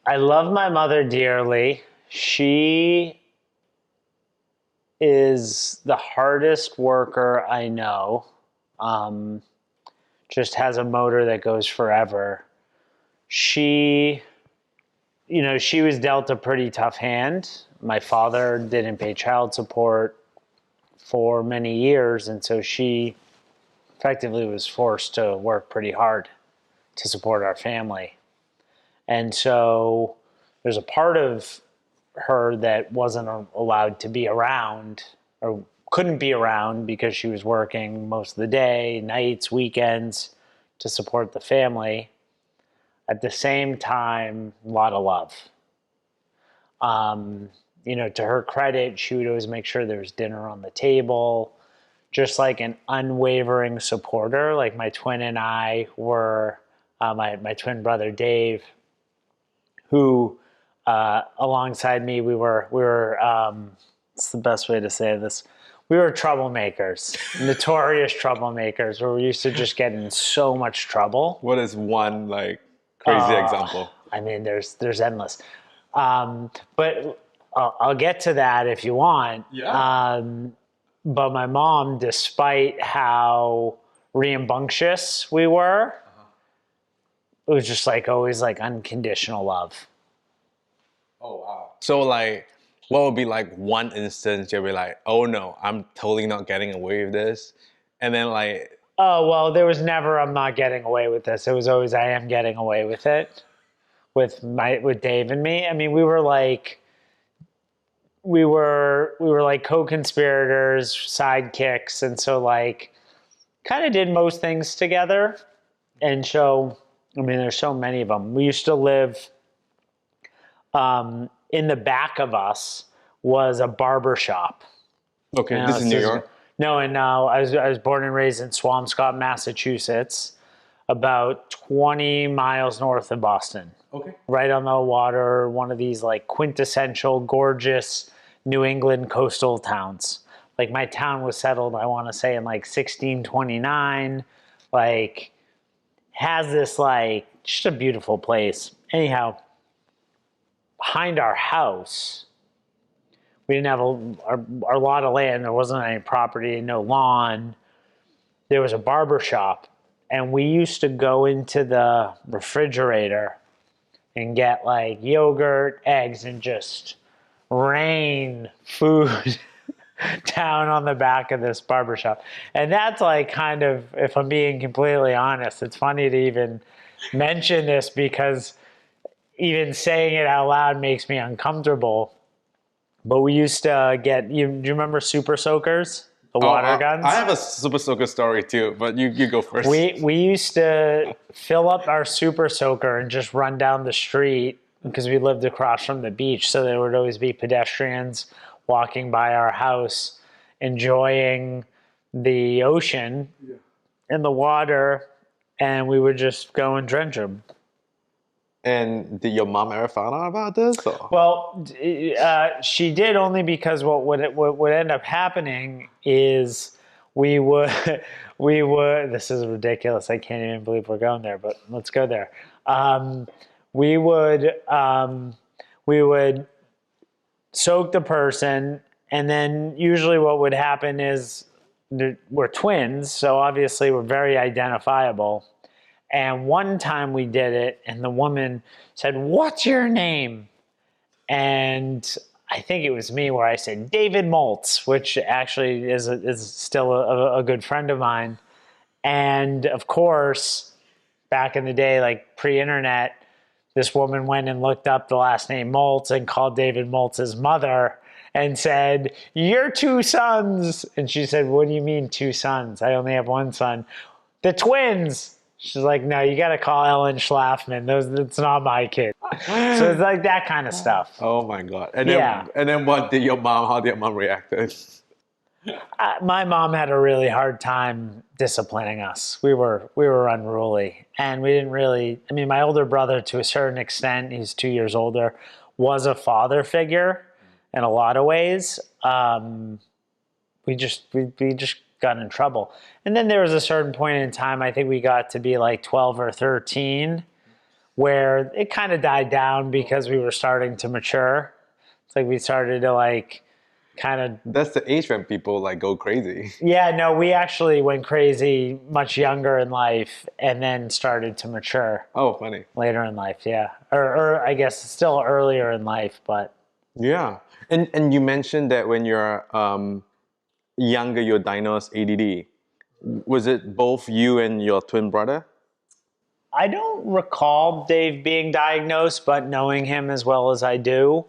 I love my mother dearly. She is the hardest worker I know. Um, just has a motor that goes forever. She, she was dealt a pretty tough hand. My father didn't pay child support for many years, and so she effectively was forced to work pretty hard to support our family. And so there's a part of her that wasn't allowed to be around or couldn't be around because she was working most of the day, nights, weekends to support the family. At the same time, a lot of love. To her credit, she would always make sure there was dinner on the table, just like an unwavering supporter. Like my twin and I were, my twin brother Dave, who alongside me, we were it's the best way to say this. We were troublemakers, notorious troublemakers, where we used to just get in so much trouble. What is one crazy example? I mean, there's endless. But I'll get to that if you want. Yeah. But my mom, despite how rambunctious we were, it was just always unconditional love. Oh, wow. So what would be one instance you'll be like, oh no, I'm totally not getting away with this? And then oh, well, there was never, I'm not getting away with this. It was always, I am getting away with it with Dave and me. I mean, we were co-conspirators, sidekicks. And so kind of did most things together. And so, I mean, there's so many of them. We used to live, in the back of us was a barber shop. Okay, this is New York? No, and I was born and raised in Swampscott, Massachusetts, about 20 miles north of Boston. Okay. Right on the water, one of these quintessential, gorgeous New England coastal towns. My town was settled, I want to say, in 1629. Has this just a beautiful place. Anyhow, behind our house, we didn't have our lot of land. There wasn't any property, no lawn. There was a barber shop, and we used to go into the refrigerator and get yogurt, eggs, and just rain food down on the back of this barber shop. And that's kind of, if I'm being completely honest, it's funny to even mention this because even saying it out loud makes me uncomfortable. But we used to get, do you remember super soakers? The water guns? I have a super soaker story too, but you go first. We used to fill up our super soaker and just run down the street because we lived across from the beach. So there would always be pedestrians walking by our house, enjoying the ocean and the water, and we would just go and drench them. And did your mom ever find out about this? Or? Well, she did, only because what would end up happening is we would, this is ridiculous. I can't even believe we're going there, but let's go there. We would soak the person, and then usually what would happen is we're twins, so obviously we're very identifiable. And one time we did it, and the woman said, "What's your name?" And I think it was me where I said David Maltz, which actually is still a good friend of mine. And of course, back in the day, pre-internet, this woman went and looked up the last name Maltz and called David Maltz's mother and said, "Your two sons." And she said, "What do you mean two sons? I only have one son." "The twins." She's like, "No, you got to call Ellen Schlafman. It's not my kid." So it's that kind of stuff. Oh my God. And then how did your mom react? My mom had a really hard time disciplining us. We were unruly, and we didn't really, I mean, my older brother, to a certain extent, he's 2 years older, was a father figure in a lot of ways. We just got in trouble. And then there was a certain point in time, I think we got to be 12 or 13, where it kind of died down because we were starting to mature. It's like we started to like kind of. That's the age when people like go crazy. Yeah, no, we actually went crazy much younger in life and then started to mature Oh, funny. later in life. Yeah. Or I guess still earlier in life, but. Yeah. And you mentioned that when you're younger, you're diagnosed ADD. Was it both you and your twin brother? I don't recall Dave being diagnosed, but knowing him as well as I do,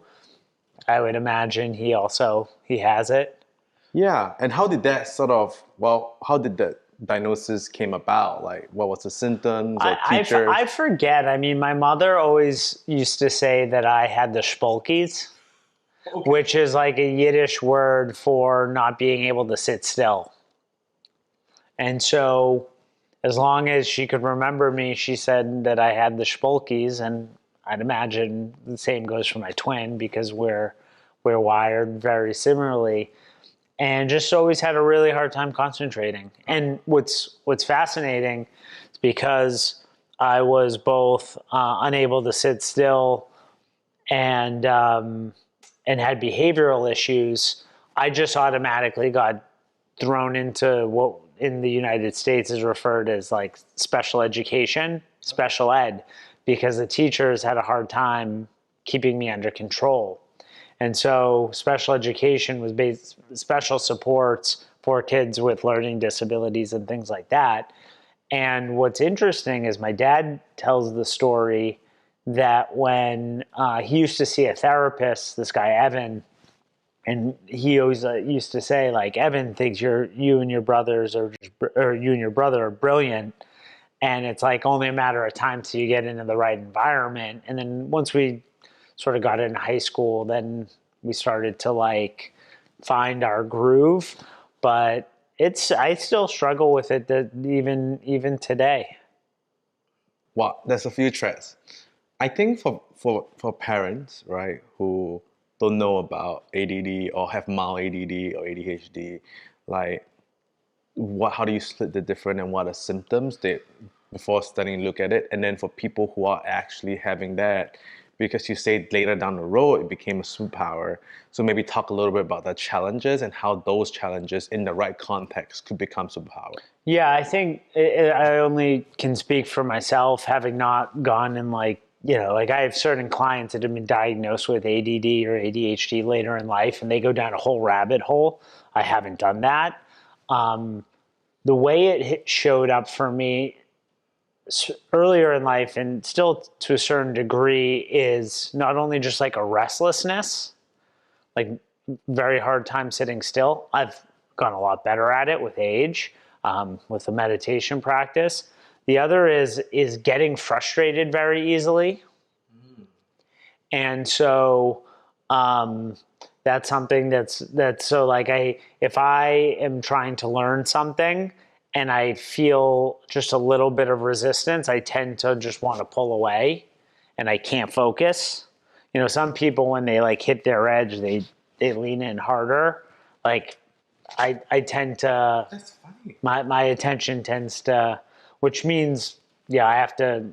I would imagine he has it. Yeah. And how did that how did the diagnosis came about? Like, what was the symptoms or teachers? I forget. I mean, my mother always used to say that I had the spolkies, which is like a Yiddish word for not being able to sit still. And so as long as she could remember me, she said that I had the spolkies, and I'd imagine the same goes for my twin because we're wired very similarly, and just always had a really hard time concentrating. And what's fascinating is because I was both unable to sit still and had behavioral issues, I just automatically got thrown into what in the United States is referred as like special education, special ed, because the teachers had a hard time keeping me under control. And so special education was special supports for kids with learning disabilities and things like that. And what's interesting is my dad tells the story that when he used to see a therapist, this guy Evan, and he always used to say, like, Evan thinks you and your brothers or you and your brother are brilliant, and it's like only a matter of time till you get into the right environment. And then once we sort of got into high school, then we started to like find our groove. But I still struggle with it even today. Well, there's a few threads. I think for parents, right, who don't know about ADD or have mild ADD or ADHD, like how do you split the different and what are symptoms before studying look at it? And then for people who are actually having that, because you say later down the road it became a superpower. So maybe talk a little bit about the challenges and how those challenges in the right context could become superpower. Yeah, I think I only can speak for myself, having not gone and like I have certain clients that have been diagnosed with ADD or ADHD later in life, and they go down a whole rabbit hole. I haven't done that. The way it showed up for me earlier in life, and still to a certain degree, is not only just like a restlessness, like very hard time sitting still. I've gotten a lot better at it with age, with the meditation practice. The other is getting frustrated very easily. And so that's something that's so like if I am trying to learn something and I feel just a little bit of resistance, I tend to just want to pull away and I can't focus. Some people, when they like hit their edge, they lean in harder. Like I tend to, That's funny. My attention tends to, which means, I have to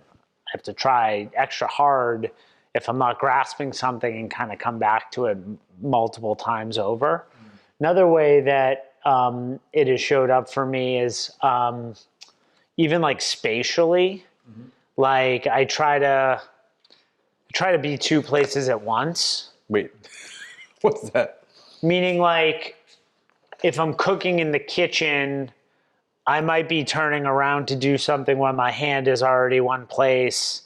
try extra hard if I'm not grasping something and kind of come back to it multiple times over. Another way that it has showed up for me is even like spatially. Like I try to be two places at once. Wait, what's that? Meaning like if I'm cooking in the kitchen, I might be turning around to do something when my hand is already one place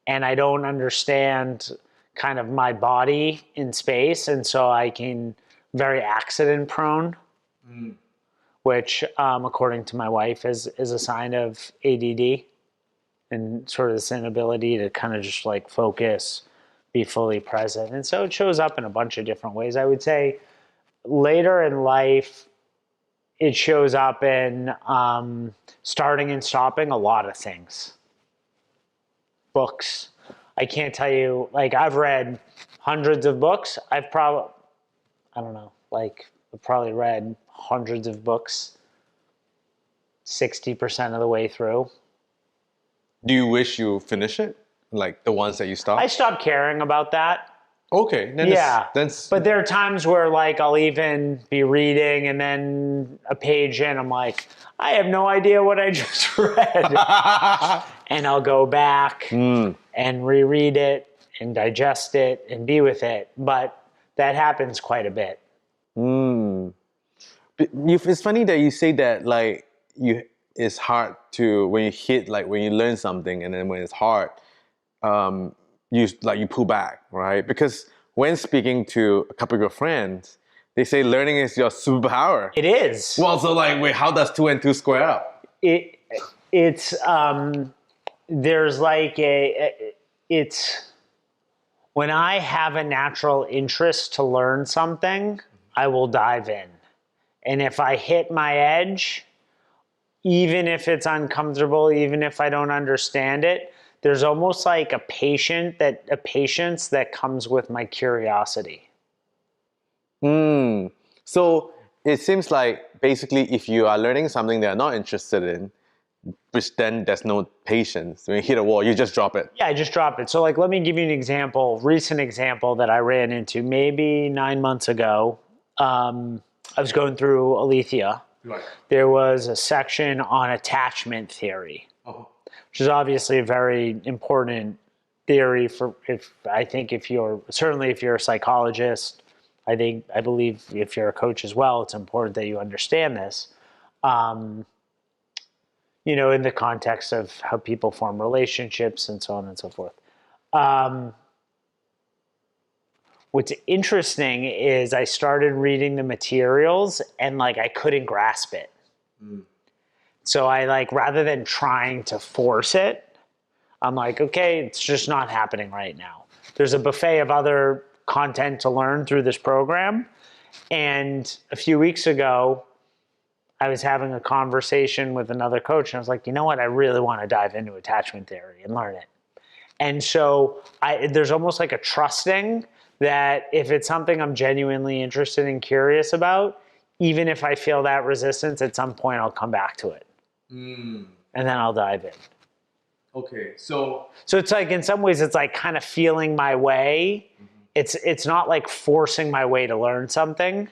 and I don't understand kind of my body in space. And so I can very accident prone, which according to my wife is a sign of ADD and sort of this inability to kind of just like focus, be fully present. And so it shows up in a bunch of different ways. I would say later in life, it shows up in starting and stopping a lot of things. Books. I can't tell you, like I've read hundreds of books. I've probably read hundreds of books 60% of the way through. Do you wish you finish it? like the ones that you I stopped? stopped caring about that. Okay, then Yeah. that's But there are times where like I'll even be reading and then a page in, I'm like, I have no idea what I just read. And I'll go back and reread it and digest it and be with it. But that happens quite a bit. It's funny that you say that, like, it's hard to, when you hit, like when you learn something, and then when it's hard, you pull back, right? Because when speaking to a couple of your friends, they say learning is your superpower. It is. Well, so like, wait, how does 2 and 2 square up? It's there's like it's when I have a natural interest to learn something, I will dive in. And if I hit my edge, even if it's uncomfortable, even if I don't understand it, there's almost like a patience that comes with my curiosity. So it seems like basically if you are learning something that you're not interested in, which then there's no patience. When you hit a wall, you just drop it. Yeah, I just drop it. So like, let me give you an example, recent example that I ran into maybe 9 months ago. I was going through Aletheia. Right. There was a section on attachment theory, which is obviously a very important theory for if you're a psychologist, I believe if you're a coach as well, it's important that you understand this. In the context of how people form relationships and so on and so forth. What's interesting is I started reading the materials and like I couldn't grasp it. So I like, rather than trying to force it, I'm like, okay, it's just not happening right now. There's a buffet of other content to learn through this program. And a few weeks ago, I was having a conversation with another coach and I was like, you know what? I really want to dive into attachment theory and learn it. And so there's almost like a trusting that if it's something I'm genuinely interested and curious about, even if I feel that resistance, at some point I'll come back to it. And then I'll dive in. Okay, so it's like, in some ways, it's like kind of feeling my way. It's not like forcing my way to learn something.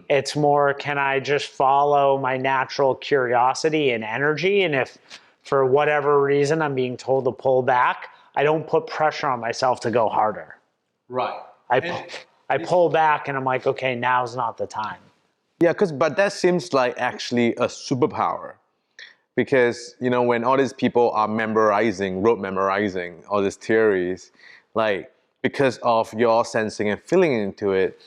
It's more, can I just follow my natural curiosity and energy? And if for whatever reason I'm being told to pull back, I don't put pressure on myself to go harder. Right. I pull back and I'm like, okay, now's not the time. Yeah, but that seems like actually a superpower. Because, when all these people are rote memorizing all these theories, like, because of your sensing and feeling into it,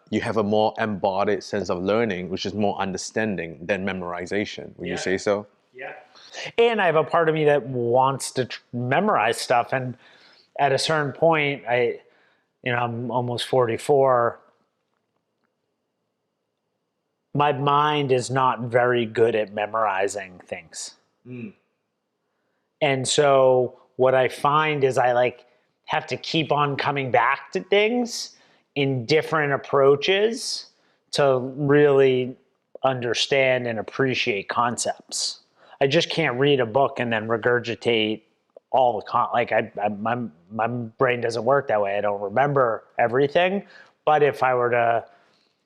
you have a more embodied sense of learning, which is more understanding than memorization. Would you say so? Yeah. And I have a part of me that wants to memorize stuff. And at a certain point, I'm almost 44. My mind is not very good at memorizing things. And so what I find is I have to keep on coming back to things in different approaches to really understand and appreciate concepts. I just can't read a book and then regurgitate all the my brain doesn't work that way. I don't remember everything. But if I were to,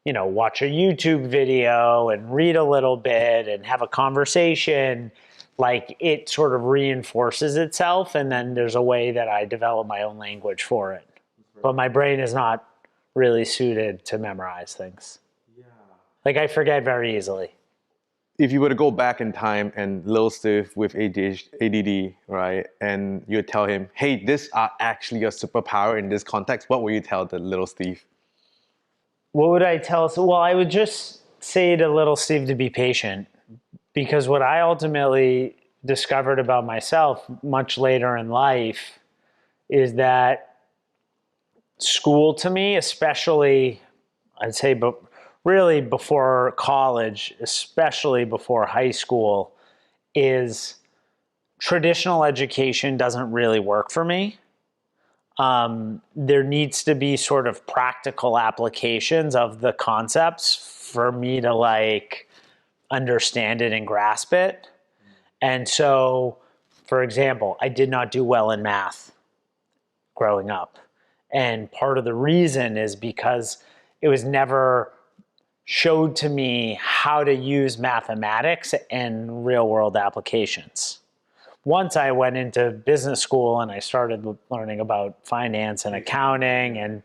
watch a YouTube video and read a little bit and have a conversation, like, it sort of reinforces itself, and then there's a way that I develop my own language for it. But my brain is not really suited to memorize things. Yeah. Like, I forget very easily. If you were to go back in time and little Steve with ADD, right, and you would tell him, hey, this are actually your superpower in this context, what would you tell the little Steve? What would I tell? Well, I would just say to little Steve to be patient, because what I ultimately discovered about myself much later in life is that school, to me, especially, I'd say, but really before college, especially before high school, is traditional education doesn't really work for me. There needs to be sort of practical applications of the concepts for me to understand it and grasp it. And so For example, I did not do well in math growing up. And part of the reason is because it was never showed to me how to use mathematics in real world applications. Once I went into business school and I started learning about finance and accounting and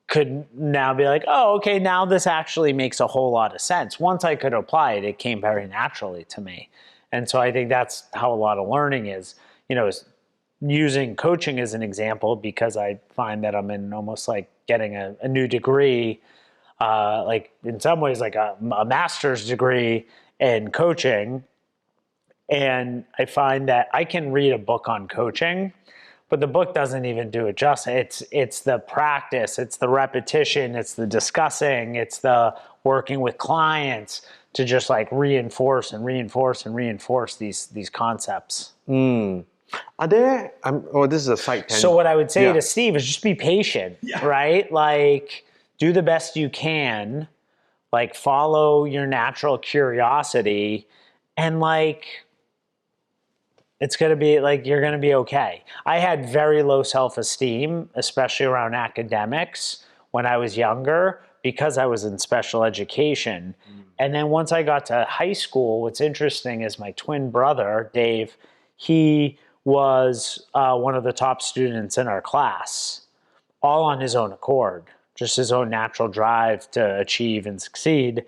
could now be like, oh, okay, now this actually makes a whole lot of sense. Once I could apply it, it came very naturally to me. And so I think that's how a lot of learning is, is using coaching as an example, because I find that I'm in almost like getting a new degree, like in some ways like a master's degree in coaching. And I find that I can read a book on coaching, but the book doesn't even do it justice. It's the practice, it's the repetition, it's the discussing, it's the working with clients to just like reinforce and reinforce and reinforce these concepts. Are there, this is a side tangent. So what I would say to Steve is just be patient, right? Like do the best you can, like follow your natural curiosity, and like, it's going to be like, you're going to be okay. I had very low self-esteem, especially around academics when I was younger, because I was in special education. And then once I got to high school, what's interesting is my twin brother, Dave, he was one of the top students in our class, all on his own accord, just his own natural drive to achieve and succeed.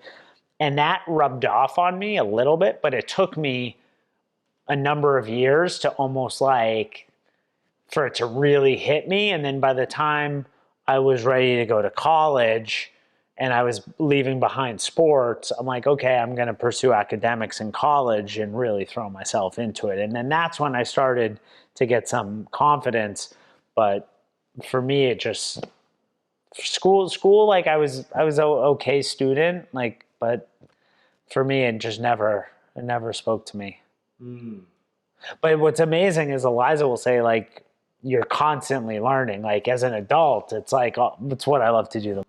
And that rubbed off on me a little bit, but it took me a number of years to almost like for it to really hit me. And then by the time I was ready to go to college and I was leaving behind sports, I'm like, okay, I'm going to pursue academics in college and really throw myself into it. And then that's when I started to get some confidence. But for me, it just school, like I was an okay student, like, but for me, it never spoke to me. But what's amazing is Eliza will say, like, you're constantly learning. Like, as an adult, it's like, it's what I love to do the most.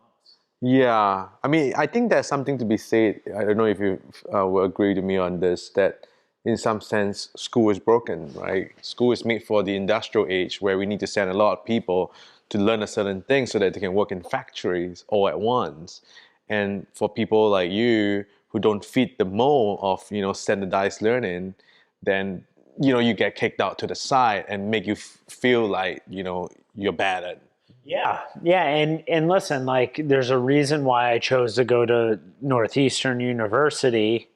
Yeah. I mean, I think there's something to be said. I don't know if you will agree to me on this, that in some sense, school is broken, right? School is made for the industrial age where we need to send a lot of people to learn a certain thing so that they can work in factories all at once. And for people like you who don't fit the mold of, standardized learning, then, you get kicked out to the side and make you feel like, you're bad at. Yeah. And listen, like, there's a reason why I chose to go to Northeastern University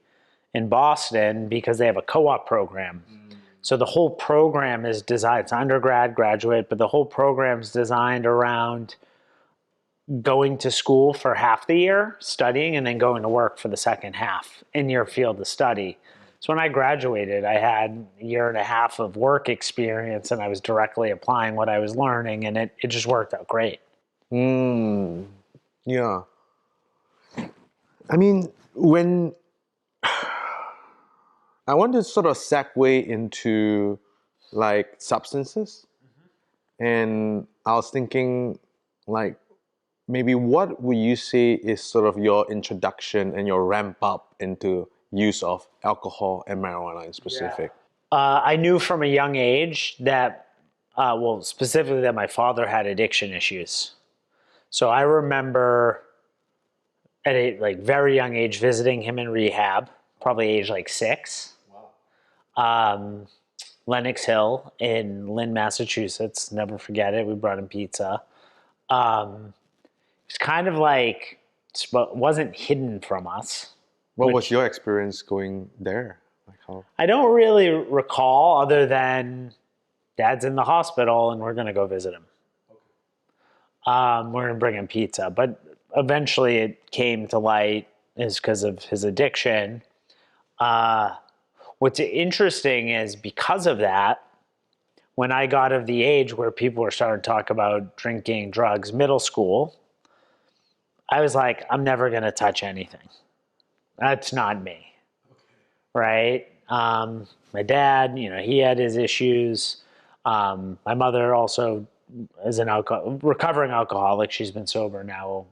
in Boston, because they have a co-op program. So the whole program is designed, it's undergrad, graduate, but the whole program is designed around going to school for half the year, studying, and then going to work for the second half in your field of study. So when I graduated, I had a year and a half of work experience, and I was directly applying what I was learning, and it just worked out great. Yeah. I mean, when I want to sort of segue into like substances, and I was thinking, like, maybe what would you say is sort of your introduction and your ramp up into use of alcohol and marijuana in specific? I knew from a young age that, specifically that my father had addiction issues. So I remember at a very young age visiting him in rehab, probably age 6. Wow. Lenox Hill in Lynn, Massachusetts. Never forget it. We brought him pizza. It's kind of like, it wasn't hidden from us. What was your experience going there? Like how? I don't really recall, other than Dad's in the hospital and we're going to go visit him. Okay. We're going to bring him pizza. But eventually it came to light is because of his addiction. What's interesting is because of that, when I got of the age where people were starting to talk about drinking, drugs, middle school, I was like, I'm never going to touch anything. That's not me, right? My dad, he had his issues. My mother also is an recovering alcoholic. She's been sober now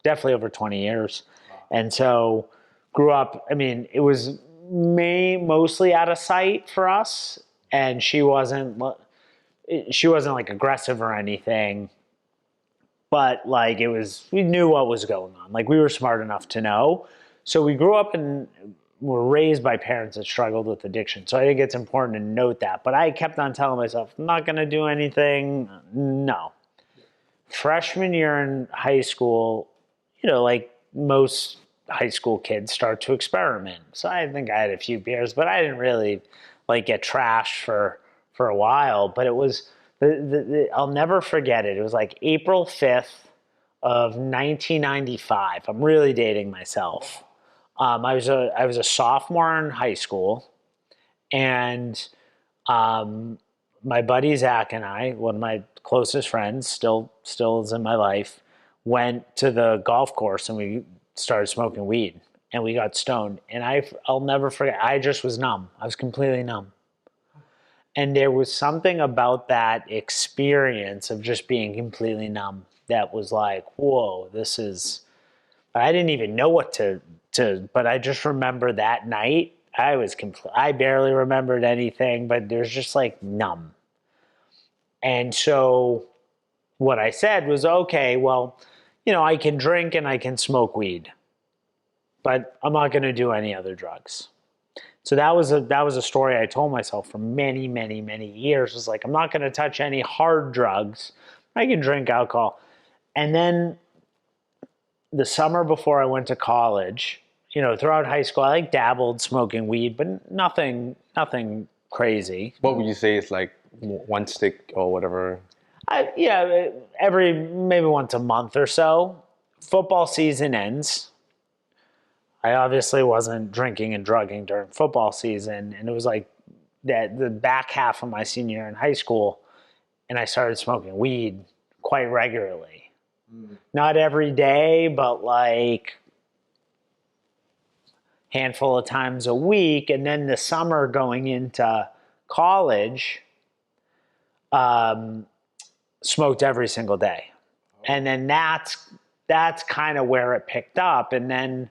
definitely over 20 years. Wow. And so grew up, it was mostly out of sight for us. and she wasn't like aggressive or anything, but like we knew what was going on. Like we were smart enough to know. So we grew up and were raised by parents that struggled with addiction. So I think it's important to note that. But I kept on telling myself, I'm not going to do anything. No. Freshman year in high school, like most high school kids start to experiment. So I think I had a few beers, but I didn't really like get trashed for a while. But it was, I'll never forget it. It was like April 5th of 1995. I'm really dating myself. I was a sophomore in high school, and my buddy Zach and I, one of my closest friends, still is in my life, went to the golf course and we started smoking weed and we got stoned. And I'll never forget. I just was numb. I was completely numb. And there was something about that experience of just being completely numb that was like, whoa, I didn't even know what but I just remember that night, I barely remembered anything, but there's just like numb. And so what I said was, okay, well, I can drink and I can smoke weed, but I'm not going to do any other drugs. So that was a story I told myself for many, many, many years. It was like, I'm not going to touch any hard drugs. I can drink alcohol. And then the summer before I went to college, throughout high school, I dabbled smoking weed, but nothing crazy. What would you say is like one stick or whatever? Maybe once a month or so. Football season ends. I obviously wasn't drinking and drugging during football season, and it was like the back half of my senior year in high school, and I started smoking weed quite regularly. Not every day, but like handful of times a week. And then the summer going into college, smoked every single day. And then that's kind of where it picked up. And then,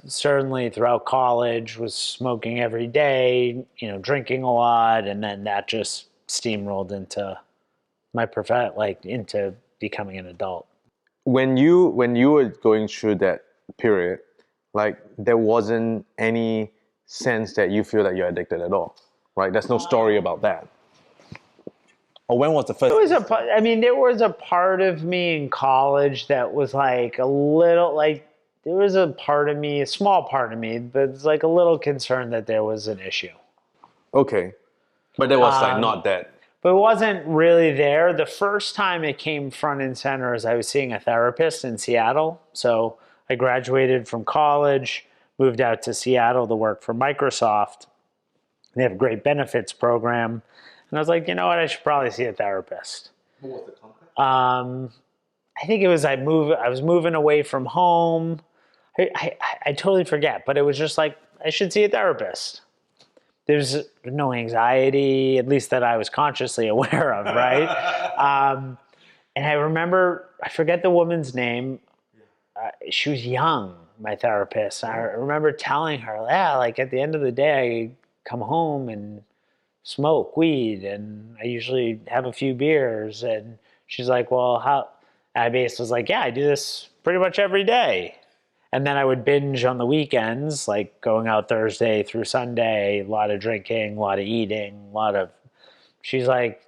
certainly throughout college was smoking every day, drinking a lot. And then that just steamrolled into my into becoming an adult. When you were going through that period, like there wasn't any sense that you feel that you're addicted at all, right? There's no story about that. Or when was the first? There was a part of me in college that was like a little like, there was a part of me, a small part of me, that's like a little concerned that there was an issue. Okay. But there was like not that. But it wasn't really there. The first time it came front and center is I was seeing a therapist in Seattle. So I graduated from college, moved out to Seattle to work for Microsoft. They have a great benefits program. And I was like, you know what? I should probably see a therapist. What was the context? I think it was I was moving away from home. I totally forget, but it was just like, I should see a therapist. There's no anxiety, at least that I was consciously aware of, right? And I remember, I forget the woman's name. She was young, my therapist. I remember telling her, like at the end of the day, I come home and smoke weed, and I usually have a few beers. And she's like, well, how? And I basically was like, yeah, I do this pretty much every day. And then I would binge on the weekends, like going out Thursday through Sunday, a lot of drinking, a lot of eating, she's like,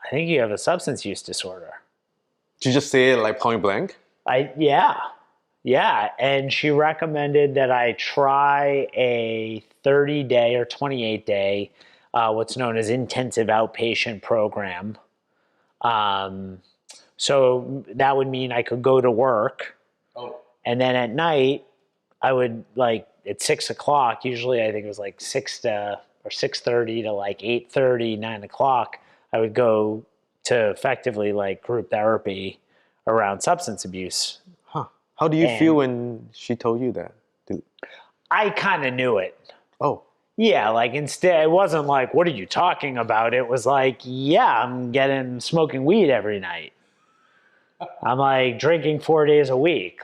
I think you have a substance use disorder. Did you just say it like point blank? Yeah. And she recommended that I try a 30-day or 28-day, what's known as intensive outpatient program. So that would mean I could go to work. Oh. And then at night, I would at 6 o'clock, usually I think it was like 6:30 to like 8:30, 9 o'clock, I would go to effectively group therapy around substance abuse. Huh. How do you feel when she told you that? I kind of knew it. Oh. Yeah, instead, it wasn't like, what are you talking about? It was like, yeah, I'm smoking weed every night. I'm drinking 4 days a week.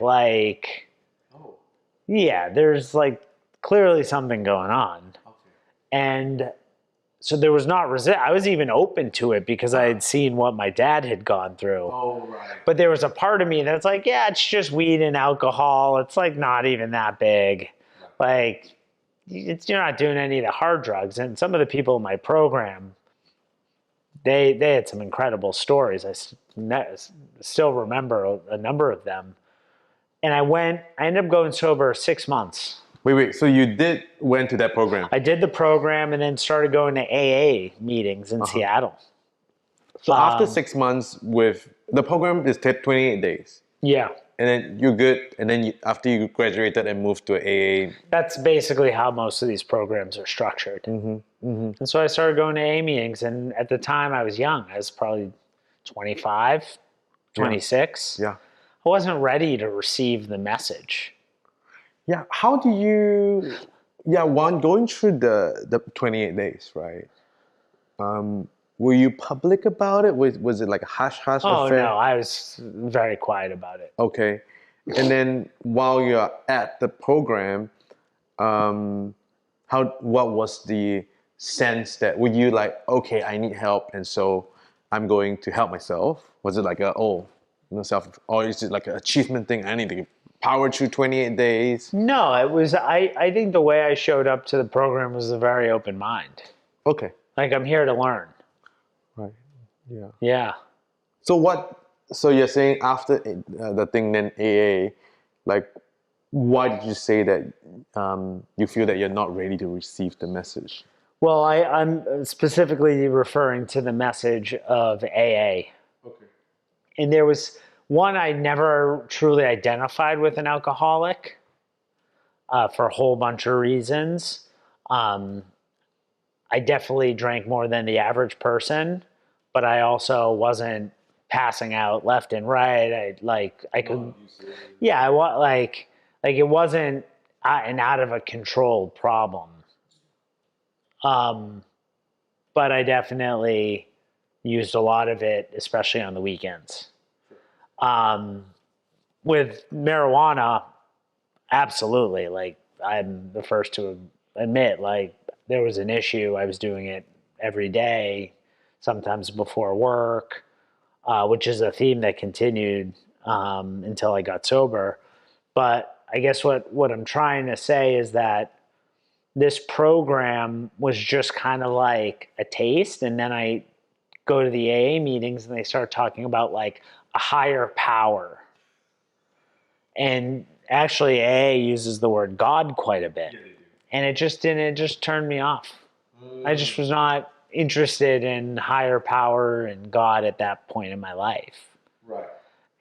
Yeah, there's clearly something going on. Okay. And so there was not I was even open to it because I had seen what my dad had gone through. Oh, right. But there was a part of me that's like, yeah, it's just weed and alcohol. It's like not even that big. Like, you're not doing any of the hard drugs. And some of the people in my program, they had some incredible stories. I still remember a number of them. And I ended up going sober 6 months. Wait. So you went to that program? I did the program and then started going to AA meetings in Seattle. So after 6 months with the program is 28 days. Yeah. And then you're good. And then after you graduated and moved to AA. That's basically how most of these programs are structured. And so I started going to AA meetings. And at the time I was young. I was probably 25, 26. Yeah. I wasn't ready to receive the message. Yeah. How do you, going through the 28 days, right? Were you public about it? Was it like a hush-hush affair? No, I was very quiet about it. Okay. And then while you're at the program, what was the sense that, were you like, okay, I need help, and so I'm going to help myself? Was it like or is it like an achievement thing? I need to power through 28 days? No, it was, I think the way I showed up to the program was a very open mind. Okay. Like, I'm here to learn. Right. Yeah. Yeah. So you're saying after the thing, then AA, like, why did you say that you feel that you're not ready to receive the message? Well, I'm specifically referring to the message of AA. Okay. And there was one, I never truly identified with an alcoholic for a whole bunch of reasons. I definitely drank more than the average person, but I also wasn't passing out left and right. It wasn't an out of a controlled problem. But I definitely used a lot of it, especially on the weekends. With marijuana, absolutely. Like, I'm the first to admit, like, there was an issue. I was doing it every day, sometimes before work, which is a theme that continued until I got sober. But I guess what I'm trying to say is that this program was just kind of like a taste. And then I go to the AA meetings and they start talking about like a higher power. And actually AA uses the word God quite a bit. And it just turned me off. I just was not interested in higher power and God at that point in my life. Right.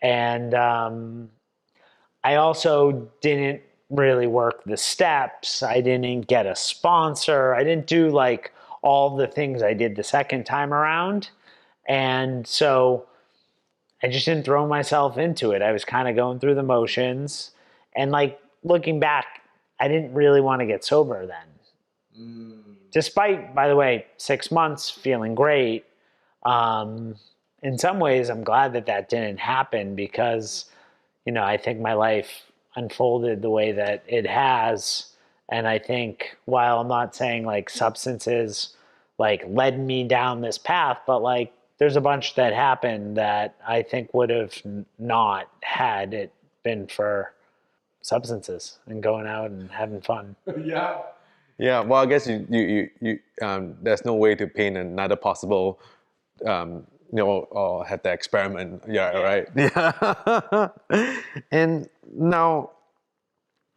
And I also didn't really work the steps. I didn't get a sponsor. I didn't do like all the things I did the second time around. And so I just didn't throw myself into it. I was kind of going through the motions. And like, looking back, I didn't really want to get sober then. Despite, by the way, 6 months feeling great. In some ways, I'm glad that didn't happen because, I think my life unfolded the way that it has. And I think, while I'm not saying like substances like led me down this path, but like there's a bunch that happened that I think would have not had it been for substances and going out and having fun. Yeah. Well, I guess you there's no way to paint another possible, or have the experiment. Yeah. Right. Yeah. And now,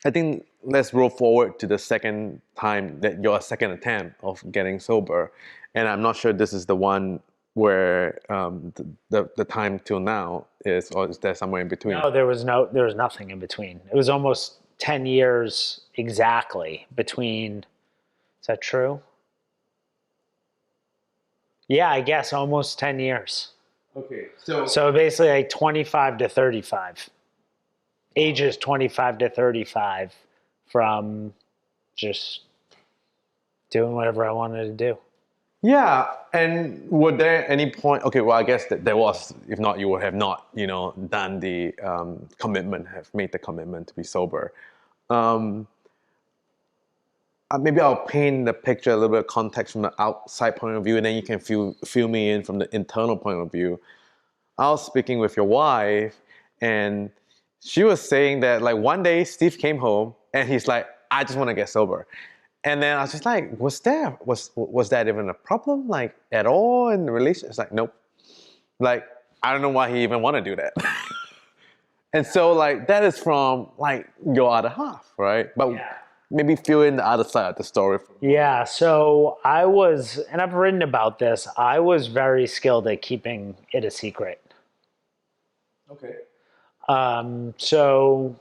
I think let's roll forward to the second time, that your second attempt of getting sober, and I'm not sure this is the one where the time till now is, or is there somewhere in between? No, there was nothing in between. It was almost 10 years exactly between. Is that true? Yeah, I guess almost 10 years. Okay, so basically like 25 to 35. Ages 25 to 35 from just doing whatever I wanted to do. Yeah, and were there any point? Okay, well, I guess that there was. If not, you would have not, done the commitment, have made the commitment to be sober. maybe I'll paint the picture, a little bit of context from the outside point of view, and then you can fill me in from the internal point of view. I was speaking with your wife, and she was saying that like one day Steve came home and he's like, I just want to get sober. And then I was just like, was that even a problem, like, at all in the relationship? It's like, nope. Like, I don't know why he even want to do that. And so like that is from like your other half, right? But maybe fill in the other side of the story. Yeah, so I was, and I've written about this, I was very skilled at keeping it a secret. Okay. So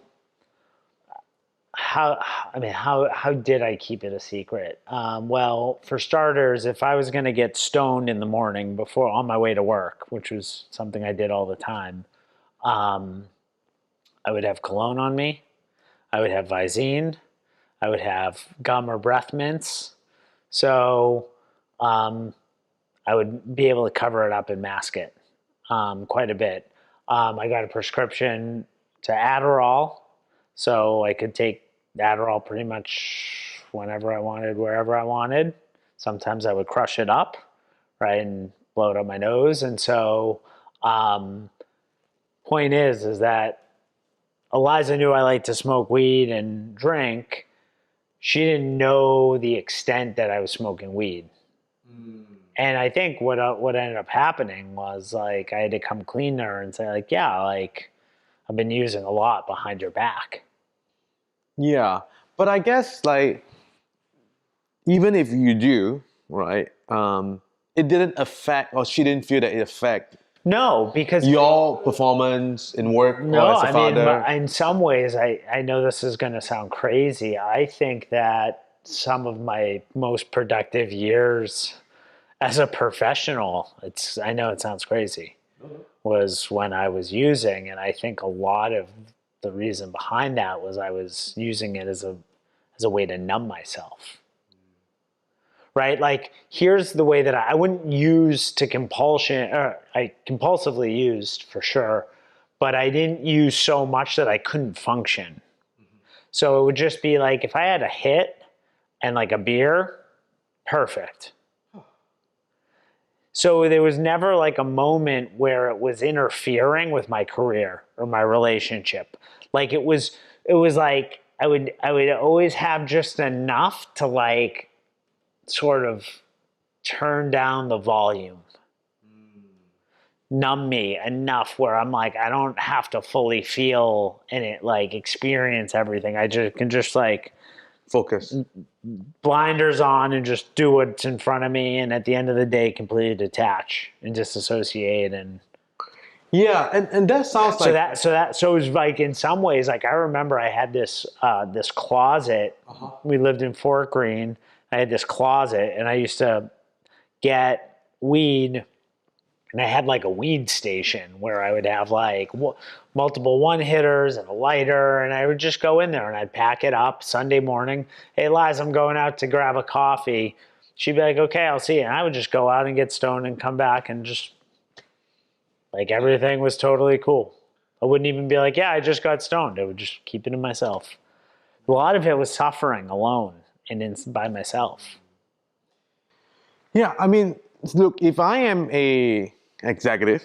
how did I keep it a secret? Well, for starters, if I was going to get stoned in the morning before on my way to work, which was something I did all the time, I would have cologne on me. I would have Visine. I would have gum or breath mints. So I would be able to cover it up and mask it quite a bit. I got a prescription to Adderall, so I could take Adderall pretty much whenever I wanted, wherever I wanted. Sometimes I would crush it up, right, and blow it up my nose. And so point is that Eliza knew I liked to smoke weed and drink. She didn't know the extent that I was smoking weed. And I think what ended up happening was like I had to come clean to her and say like, yeah, like I've been using a lot behind your back. Yeah, but I guess like even if you do, right, it didn't affect, or she didn't feel that it affected No, because your performance in work or as a father. I mean, in some ways, I know this is going to sound crazy. I think that some of my most productive years as a professional, I know it sounds crazy, was when I was using, and I think a lot of the reason behind that was I was using it as a way to numb myself. Right? Like, here's the way that I wouldn't use to compulsion, or I compulsively used for sure, but I didn't use so much that I couldn't function. So it would just be like, if I had a hit and like a beer, perfect. So there was never like a moment where it was interfering with my career or my relationship. Like it was like I would always have just enough to like sort of turn down the volume, numb me enough where I'm like, I don't have to fully feel and it like experience everything. I just can just like Focus. blinders on and just do what's in front of me. And at the end of the day, completely detach and disassociate. And yeah, and that sounds like so it was like in some ways, like I remember I had this this closet. We lived in Fort Greene. I had this closet and I used to get weed, and I had like a weed station where I would have like multiple one hitters and a lighter, and I would just go in there and I'd pack it up Sunday morning. Hey, Liz, I'm going out to grab a coffee. She'd be like, okay, I'll see you. And I would just go out and get stoned and come back and just like everything was totally cool. I wouldn't even be like, yeah, I just got stoned. I would just keep it to myself. A lot of it was suffering alone and by myself. yeah. I mean, look, if I am a executive,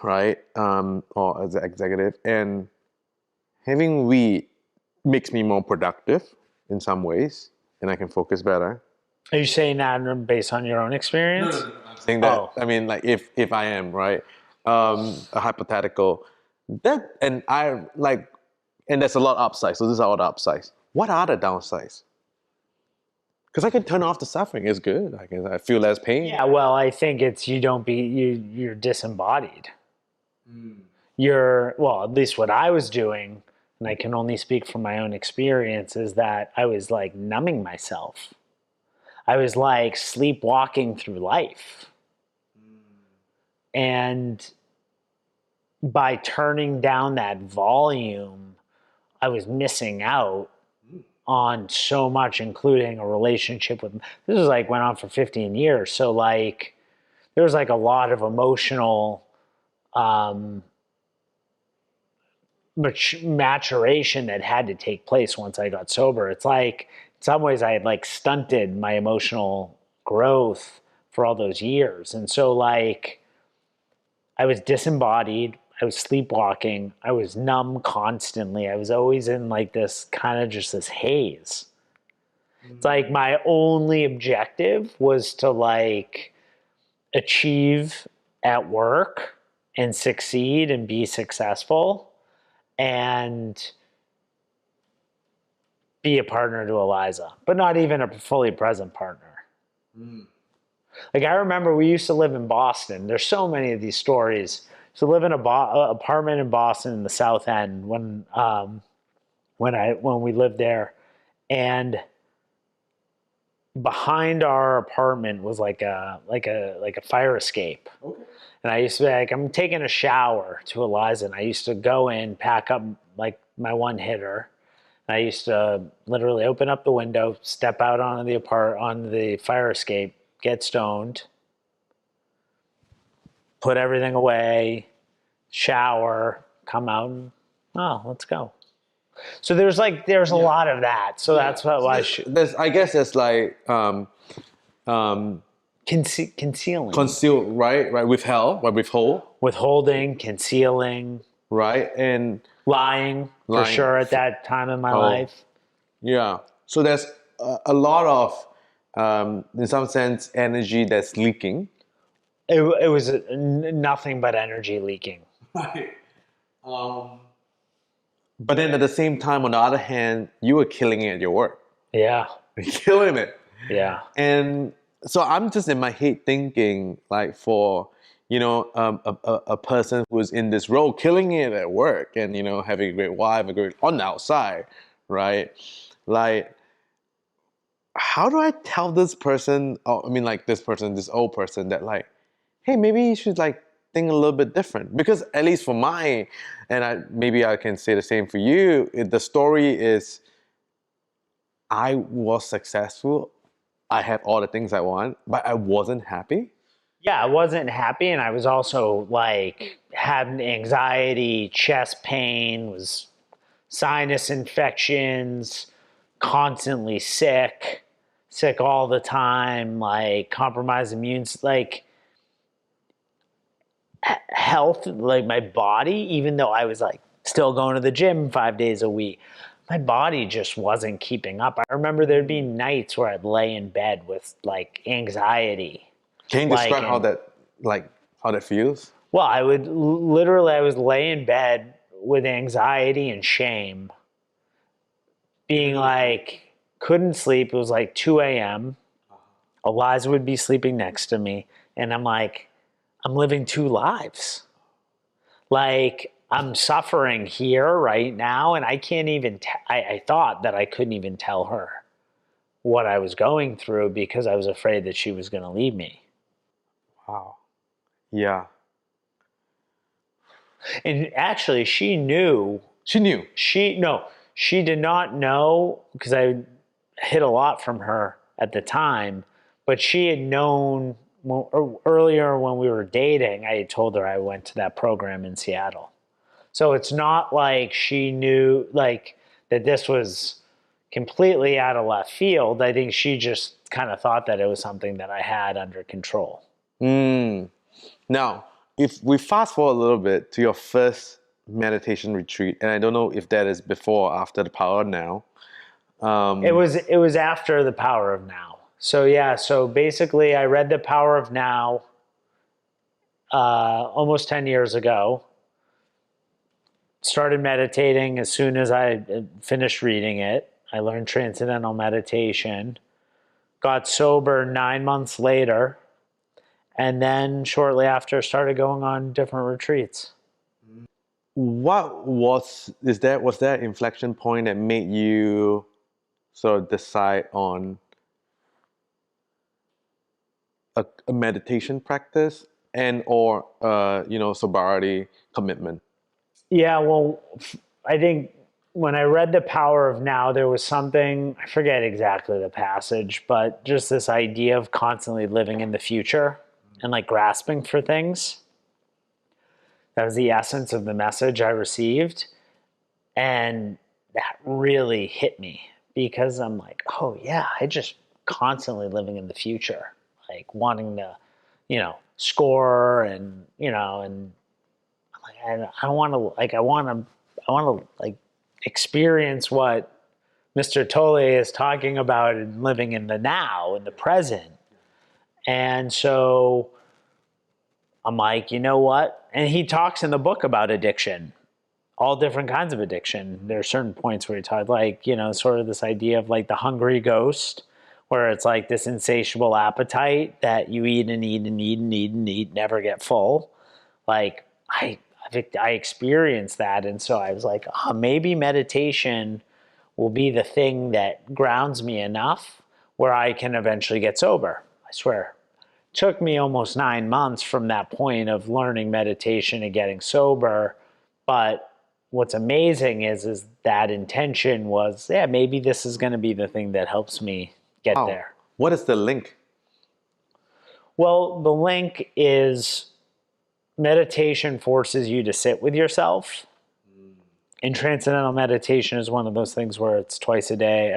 right, or as an executive, and having weed makes me more productive in some ways, and I can focus better. Are you saying that based on your own experience? No. I'm saying that. I mean, like if I am right, a hypothetical that, and I like, and there's a lot of upsides. So these are all the upsides. What are the downsides? Because I can turn off the suffering. It's good. I feel less pain. Yeah, well, I think it's you're disembodied. Well, at least what I was doing, and I can only speak from my own experience, is that I was like numbing myself. I was like sleepwalking through life. And by turning down that volume, I was missing out on so much, including a relationship with, this was like went on for 15 years. So like there was like a lot of emotional maturation that had to take place once I got sober. It's some ways I had like stunted my emotional growth for all those years. And so like I was disembodied, I was sleepwalking, I was numb constantly. I was always in like this kind of just this haze. It's like my only objective was to like achieve at work and succeed and be successful and be a partner to Eliza, but not even a fully present partner. Like I remember we used to live in Boston. There's so many of these stories. So live in a apartment in Boston in the South End when we lived there, and behind our apartment was like a fire escape. Okay. And I used to be like, I'm taking a shower to Eliza, and I used to go in, pack up like my one hitter. And I used to literally open up the window, step out onto the fire escape, get stoned, put everything away, shower, come out, and let's go. So there's a lot of that. So that's why I guess there's like concealing, right, withholding, concealing, right, and lying for sure at that time in my life. Yeah. So there's a lot of, in some sense, energy that's leaking. It was nothing but energy leaking. Right. But then at the same time, on the other hand, you were killing it at your work. Yeah. Killing it. Yeah. And so I'm just in my head thinking, like, for, a person who's in this role, killing it at work and, having a great wife, on the outside, right? Like, how do I tell this person, this old person that like, hey, maybe you should like think a little bit different? Because at least for maybe I can say the same for you, the story is I was successful. I had all the things I want, but I wasn't happy. Yeah, I wasn't happy, and I was also like had anxiety, chest pain, was sinus infections, constantly sick all the time, like compromised immune, like health, like my body, even though I was like still going to the gym 5 days a week, my body just wasn't keeping up. I remember there'd be nights where I'd lay in bed with like anxiety. Can you describe how that feels? Well, I was lay in bed with anxiety and shame, being like, couldn't sleep. It was like 2 a.m. Eliza would be sleeping next to me. And I'm like, I'm living two lives. Like, I'm suffering here right now. And I can't even, I thought that I couldn't even tell her what I was going through because I was afraid that she was going to leave me. Wow. Yeah. And actually, she knew. She knew. She did not know because I hid a lot from her at the time, but she had known earlier when we were dating. I had told her I went to that program in Seattle. So it's not like she knew like that this was completely out of left field. I think she just kind of thought that it was something that I had under control. Now, if we fast forward a little bit to your first meditation retreat, and I don't know if that is before or after the Power of Now. It was after the Power of Now. So yeah, so basically I read the Power of Now almost 10 years ago. Started meditating as soon as I finished reading it. I learned transcendental meditation. Got sober 9 months later. And then shortly after, started going on different retreats. Was that inflection point that made you sort of decide on a meditation practice and or sobriety commitment? Yeah, well, I think when I read The Power of Now, there was something, I forget exactly the passage, but just this idea of constantly living in the future and like grasping for things. That was the essence of the message I received. And that really hit me because I'm like, oh yeah, I just constantly living in the future, like wanting to, score and, and like, I want to, like, I want to like experience what Mr. Tolle is talking about and living in the now, in the present. And so I'm like, you know what? And he talks in the book about addiction, all different kinds of addiction. There are certain points where he talks like, sort of this idea of like the hungry ghost, where it's like this insatiable appetite that you eat and eat and eat and eat and eat, never get full. Like I experienced that. And so I was like, maybe meditation will be the thing that grounds me enough where I can eventually get sober. I swear. It took me almost 9 months from that point of learning meditation and getting sober. But what's amazing is that intention was, yeah, maybe this is going to be the thing that helps me get there. What is the link? Well, the link is meditation forces you to sit with yourself. And transcendental meditation is one of those things where it's twice a day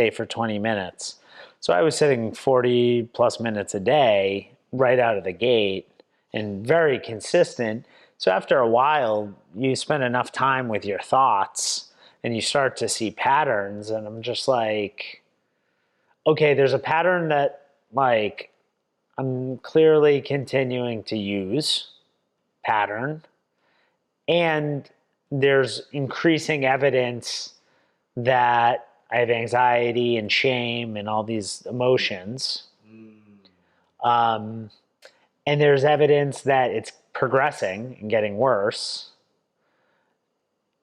for 20 minutes. So I was sitting 40 plus minutes a day right out of the gate and very consistent. So after a while, you spend enough time with your thoughts and you start to see patterns. And I'm just like, okay, there's a pattern that like I'm clearly continuing to use pattern. And there's increasing evidence that I have anxiety and shame and all these emotions. And there's evidence that it's progressing and getting worse.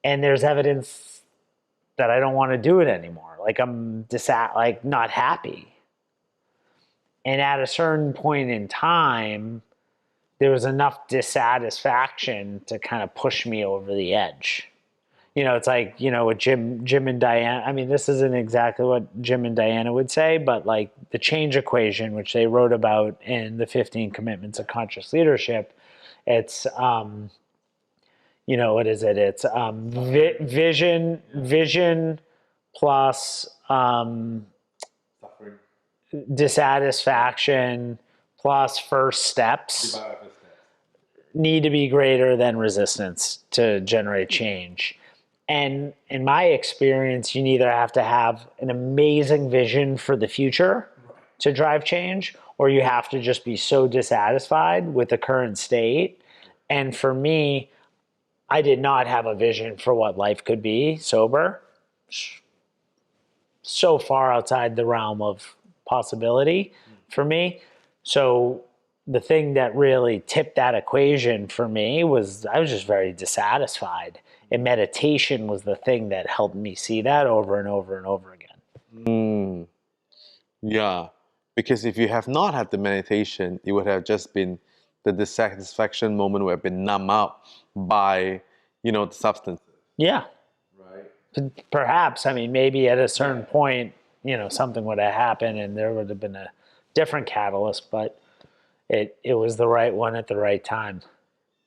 And there's evidence that I don't want to do it anymore. Like I'm not happy. And at a certain point in time, there was enough dissatisfaction to kind of push me over the edge. It's like, what Jim and Diana, I mean, this isn't exactly what Jim and Diana would say, but like the change equation, which they wrote about in the 15 Commitments of Conscious Leadership, it's, what is it? It's vision plus dissatisfaction plus first steps need to be greater than resistance to generate change. And in my experience, you either have to have an amazing vision for the future to drive change, or you have to just be so dissatisfied with the current state. And for me, I did not have a vision for what life could be sober. So far outside the realm of possibility for me. So the thing that really tipped that equation for me was I was just very dissatisfied. And meditation was the thing that helped me see that over and over and over again. Yeah, because if you have not had the meditation, it would have just been the dissatisfaction moment would have been numbed out by, the substance. Yeah. Right. Perhaps, I mean, maybe at a certain point, something would have happened and there would have been a different catalyst, but it was the right one at the right time.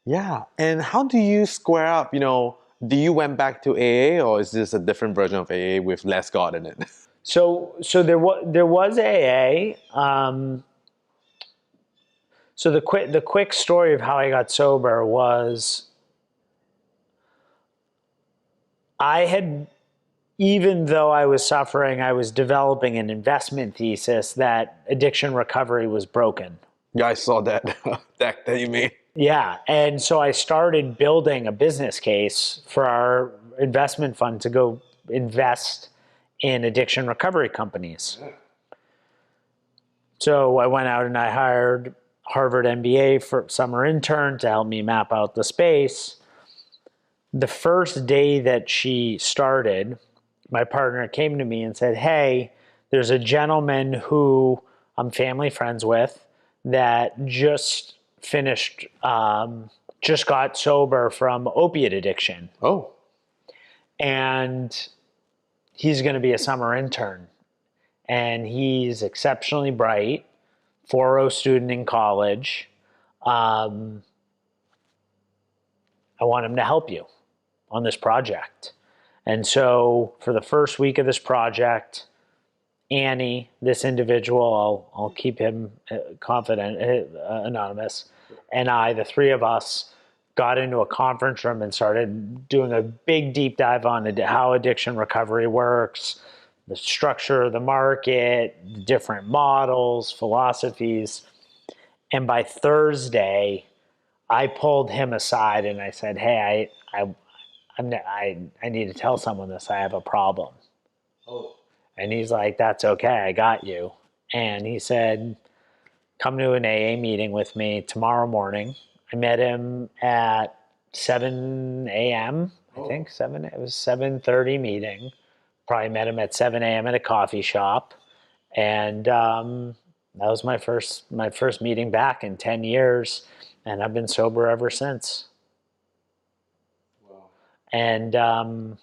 Yeah. And how do you square up, do you went back to AA or is this a different version of AA with less God in it? So there was AA. So the quick story of how I got sober was even though I was suffering, I was developing an investment thesis that addiction recovery was broken. Yeah, I saw that that you made. Yeah, and so I started building a business case for our investment fund to go invest in addiction recovery companies. Yeah. So I went out and I hired Harvard MBA for summer intern to help me map out the space. The first day that she started, my partner came to me and said, hey, there's a gentleman who I'm family friends with that just finished, just got sober from opiate addiction. Oh. And he's going to be a summer intern. And he's exceptionally bright, 4.0 student in college. I want him to help you on this project. And so for the first week of this project, Annie, this individual, I'll keep him confident, anonymous, and I, the three of us, got into a conference room and started doing a big deep dive on how addiction recovery works, the structure of the market, different models, philosophies. And by Thursday, I pulled him aside and I said, "Hey, I need to tell someone this. I have a problem." Oh. And he's like, "That's okay. I got you." And he said, "Come to an AA meeting with me tomorrow morning." I met him at 7 a.m. I think it was 7:30 meeting. Probably met him at 7 a.m. at a coffee shop. And that was my first meeting back in 10 years. And I've been sober ever since. Wow. And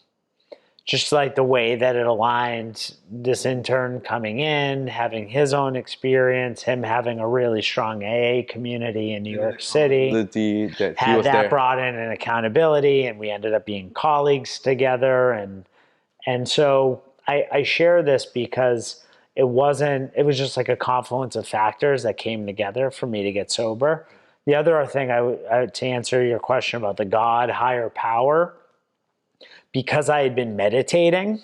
just like the way that it aligned, this intern coming in, having his own experience, him having a really strong AA community in New York City, had that brought in an accountability, and we ended up being colleagues together. And so I share this because it was just like a confluence of factors that came together for me to get sober. The other thing to answer your question about the God, higher power, because I had been meditating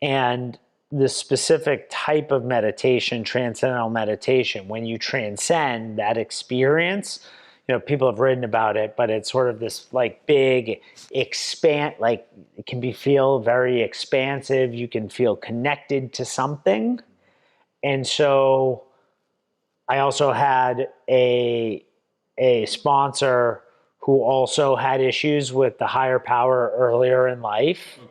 and the specific type of meditation, transcendental meditation, when you transcend that experience, people have written about it, but it's sort of this like big like it can feel very expansive. You can feel connected to something. And so I also had a sponsor who also had issues with the higher power earlier in life. Okay.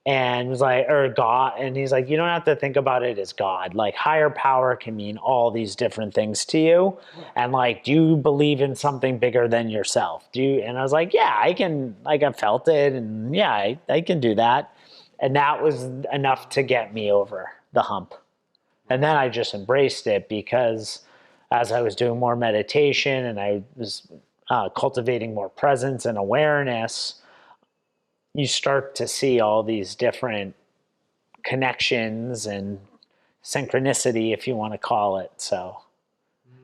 And was like, or God, and he's like, you don't have to think about it as God. Like, higher power can mean all these different things to you. And like, do you believe in something bigger than yourself? And I was like, yeah, I can, like, I felt it, and yeah, I can do that. And that was enough to get me over the hump. And then I just embraced it, because as I was doing more meditation and I was cultivating more presence and awareness, you start to see all these different connections and synchronicity, if you want to call it. So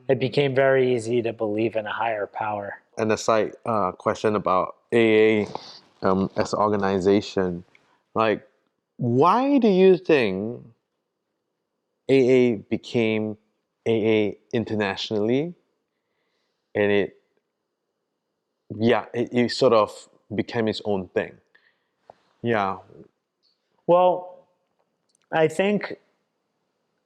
it became very easy to believe in a higher power. And a side question about AA as an organization, like, why do you think AA became AA internationally, and it sort of became its own thing? Yeah. Well, I think,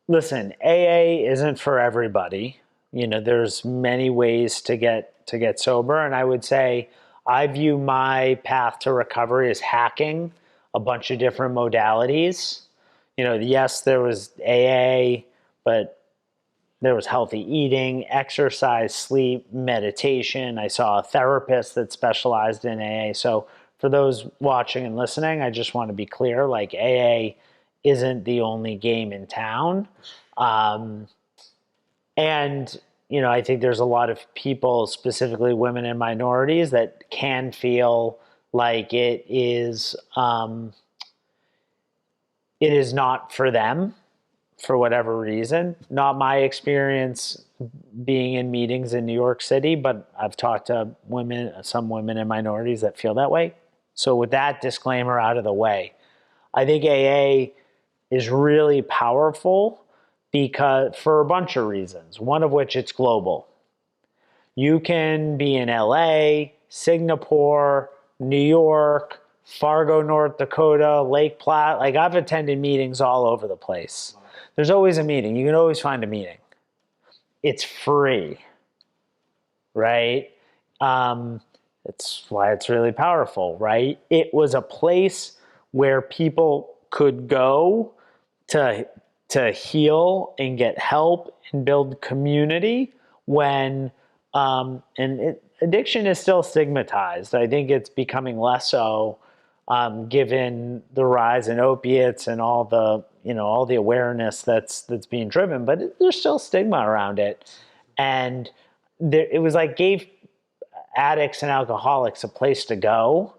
listen, AA isn't for everybody. There's many ways to get sober, and I would say I view my path to recovery as hacking a bunch of different modalities. Yes, there was AA, but there was healthy eating, exercise, sleep, meditation. I saw a therapist that specialized in AA. So for those watching and listening, I just want to be clear, like, AA isn't the only game in town. And, I think there's a lot of people, specifically women and minorities, that can feel like it is not for them for whatever reason. Not my experience being in meetings in New York City, but I've talked to some women and minorities that feel that way. So with that disclaimer out of the way, I think AA is really powerful because for a bunch of reasons, one of which it's global. You can be in LA, Singapore, New York, Fargo, North Dakota, Lake Platte. Like, I've attended meetings all over the place. There's always a meeting. You can always find a meeting. It's free, right? It's why it's really powerful, right? It was a place where people could go to heal and get help and build community when addiction is still stigmatized. I think it's becoming less so, given the rise in opiates and all the awareness that's being driven, but there's still stigma around it. And it was like gave addicts and alcoholics a place to go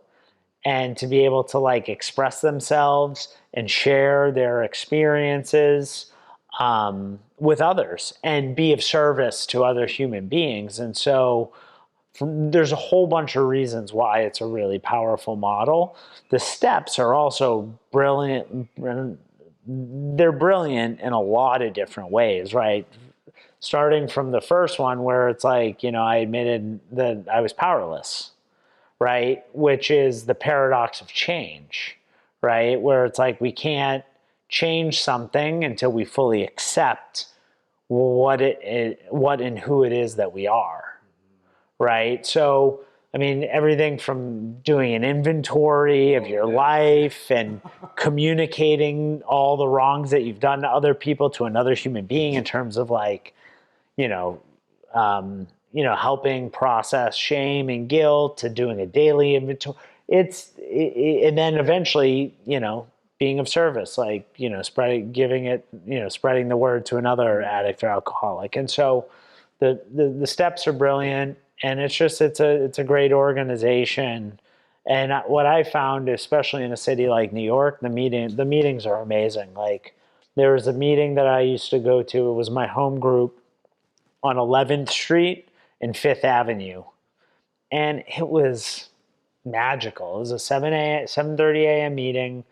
and to be able to like express themselves and share their experiences with others and be of service to other human beings. And so there's a whole bunch of reasons why it's a really powerful model. The steps are also brilliant. They're brilliant in a lot of different ways, right? Starting from the first one where it's like, I admitted that I was powerless, right? Which is the paradox of change, right? Where it's like we can't change something until we fully accept what and who it is that we are, right? So, I mean, everything from doing an inventory of your life and communicating all the wrongs that you've done to other people to another human being in terms of like, helping process shame and guilt, to doing a daily inventory. And then eventually, being of service, like, spreading the word to another addict or alcoholic. And so the steps are brilliant, and it's a great organization. And what I found, especially in a city like New York, the meetings are amazing. Like, there was a meeting that I used to go to. It was my home group on 11th Street and 5th Avenue. And it was magical. It was a 7:30 a.m. meeting.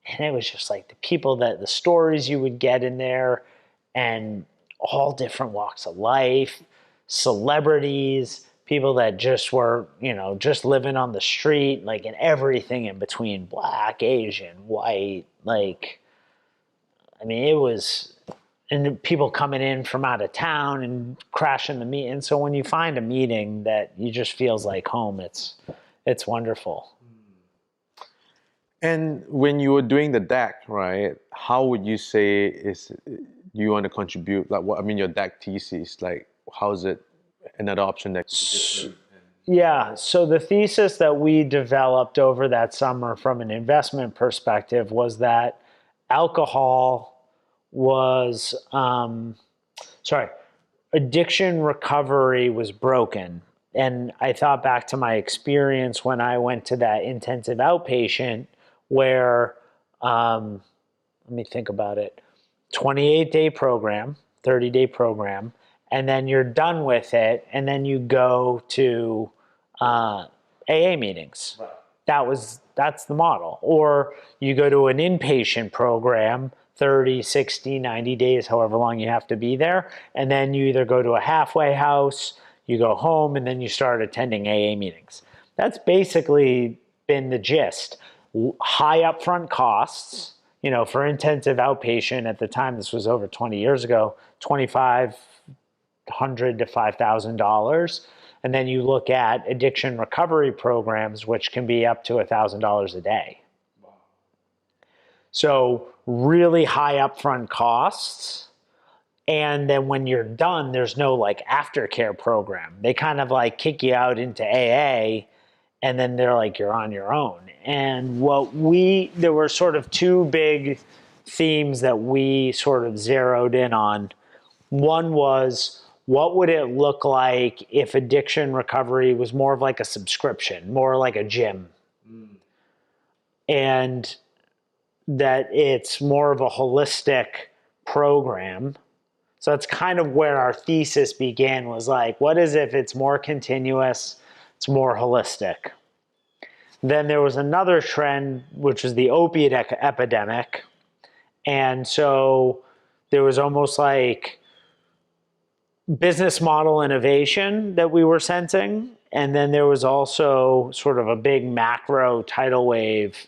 And it was just like the stories you would get in there, and all different walks of life, celebrities, people that just were, just living on the street, like, and everything in between, Black, Asian, white, like, I mean, it was, and people coming in from out of town and crashing the meeting. And so when you find a meeting that you just feels like home, it's wonderful. And when you were doing the deck, right, how would you say you want to contribute? Like, your deck thesis, like, how is it another option that could be Yeah, so the thesis that we developed over that summer from an investment perspective was that alcohol was, addiction recovery was broken. And I thought back to my experience when I went to that intensive outpatient where, let me think about it, 28-day program, 30-day program, and then you're done with it, and then you go to AA meetings. Right. That's the model. Or you go to an inpatient program, 30, 60, 90 days, however long you have to be there, and then you either go to a halfway house, you go home, and then you start attending AA meetings. That's basically been the gist. High upfront costs, for intensive outpatient at the time, this was over 20 years ago, $2,500 to $5,000. And then you look at addiction recovery programs, which can be up to $1,000 a day. Wow. So really high upfront costs. And then when you're done, there's no like aftercare program. They kind of like kick you out into AA, and then they're like, you're on your own. And there were sort of two big themes that we sort of zeroed in on. One was, what would it look like if addiction recovery was more of like a subscription, more like a gym? And that it's more of a holistic program. So that's kind of where our thesis began, was like, what is if it's more continuous, it's more holistic? Then there was another trend, which was the opiate epidemic. And so there was almost like business model innovation that we were sensing. And then there was also sort of a big macro tidal wave.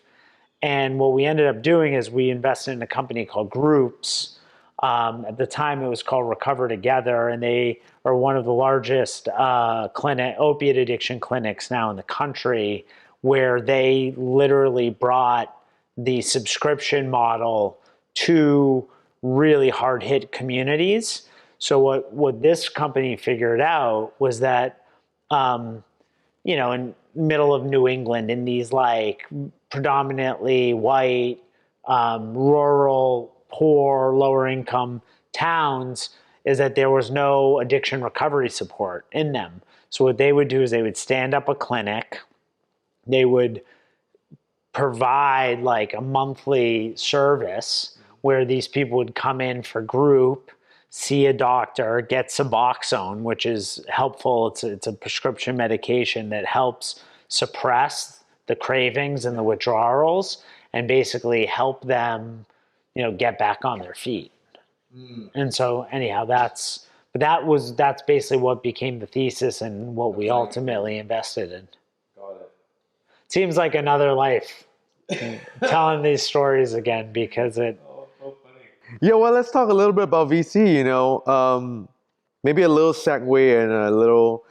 And what we ended up doing is we invested in a company called Groups. At the time, it was called Recover Together, and they are one of the largest opiate addiction clinics now in the country, where they literally brought the subscription model to really hard-hit communities. So what this company figured out was that, in middle of New England, in these like predominantly white, rural, poor, lower income towns, is that there was no addiction recovery support in them. So what they would do is they would stand up a clinic. They would provide like a monthly service where these people would come in for group, see a doctor, get Suboxone, which is helpful. It's a prescription medication that helps suppress the cravings and the withdrawals and basically help them, get back on their feet. And so anyhow, that's basically what became the thesis and what we ultimately invested in. Got it. Seems like another life telling these stories again because it. Oh, so funny. Yeah, well, let's talk a little bit about VC. Maybe a little segue and a little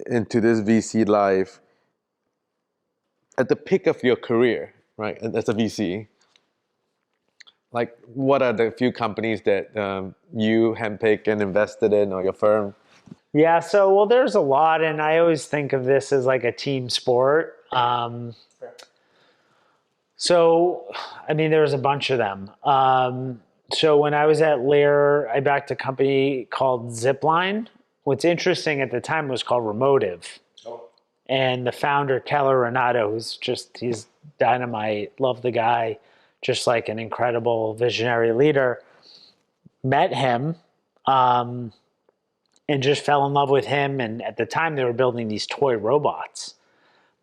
into this VC life. At the peak of your career, right, as a VC, like what are the few companies that you handpicked and invested in, or your firm? Yeah, so there's a lot, and I always think of this as like a team sport. So, I mean, there's a bunch of them. So when I was at Lear, I backed a company called Zipline. What's interesting at the time was called Remotive. Oh. And the founder, Keller Renato, he's dynamite, love the guy, just like an incredible visionary leader. Met him and just fell in love with him. And at the time, they were building these toy robots.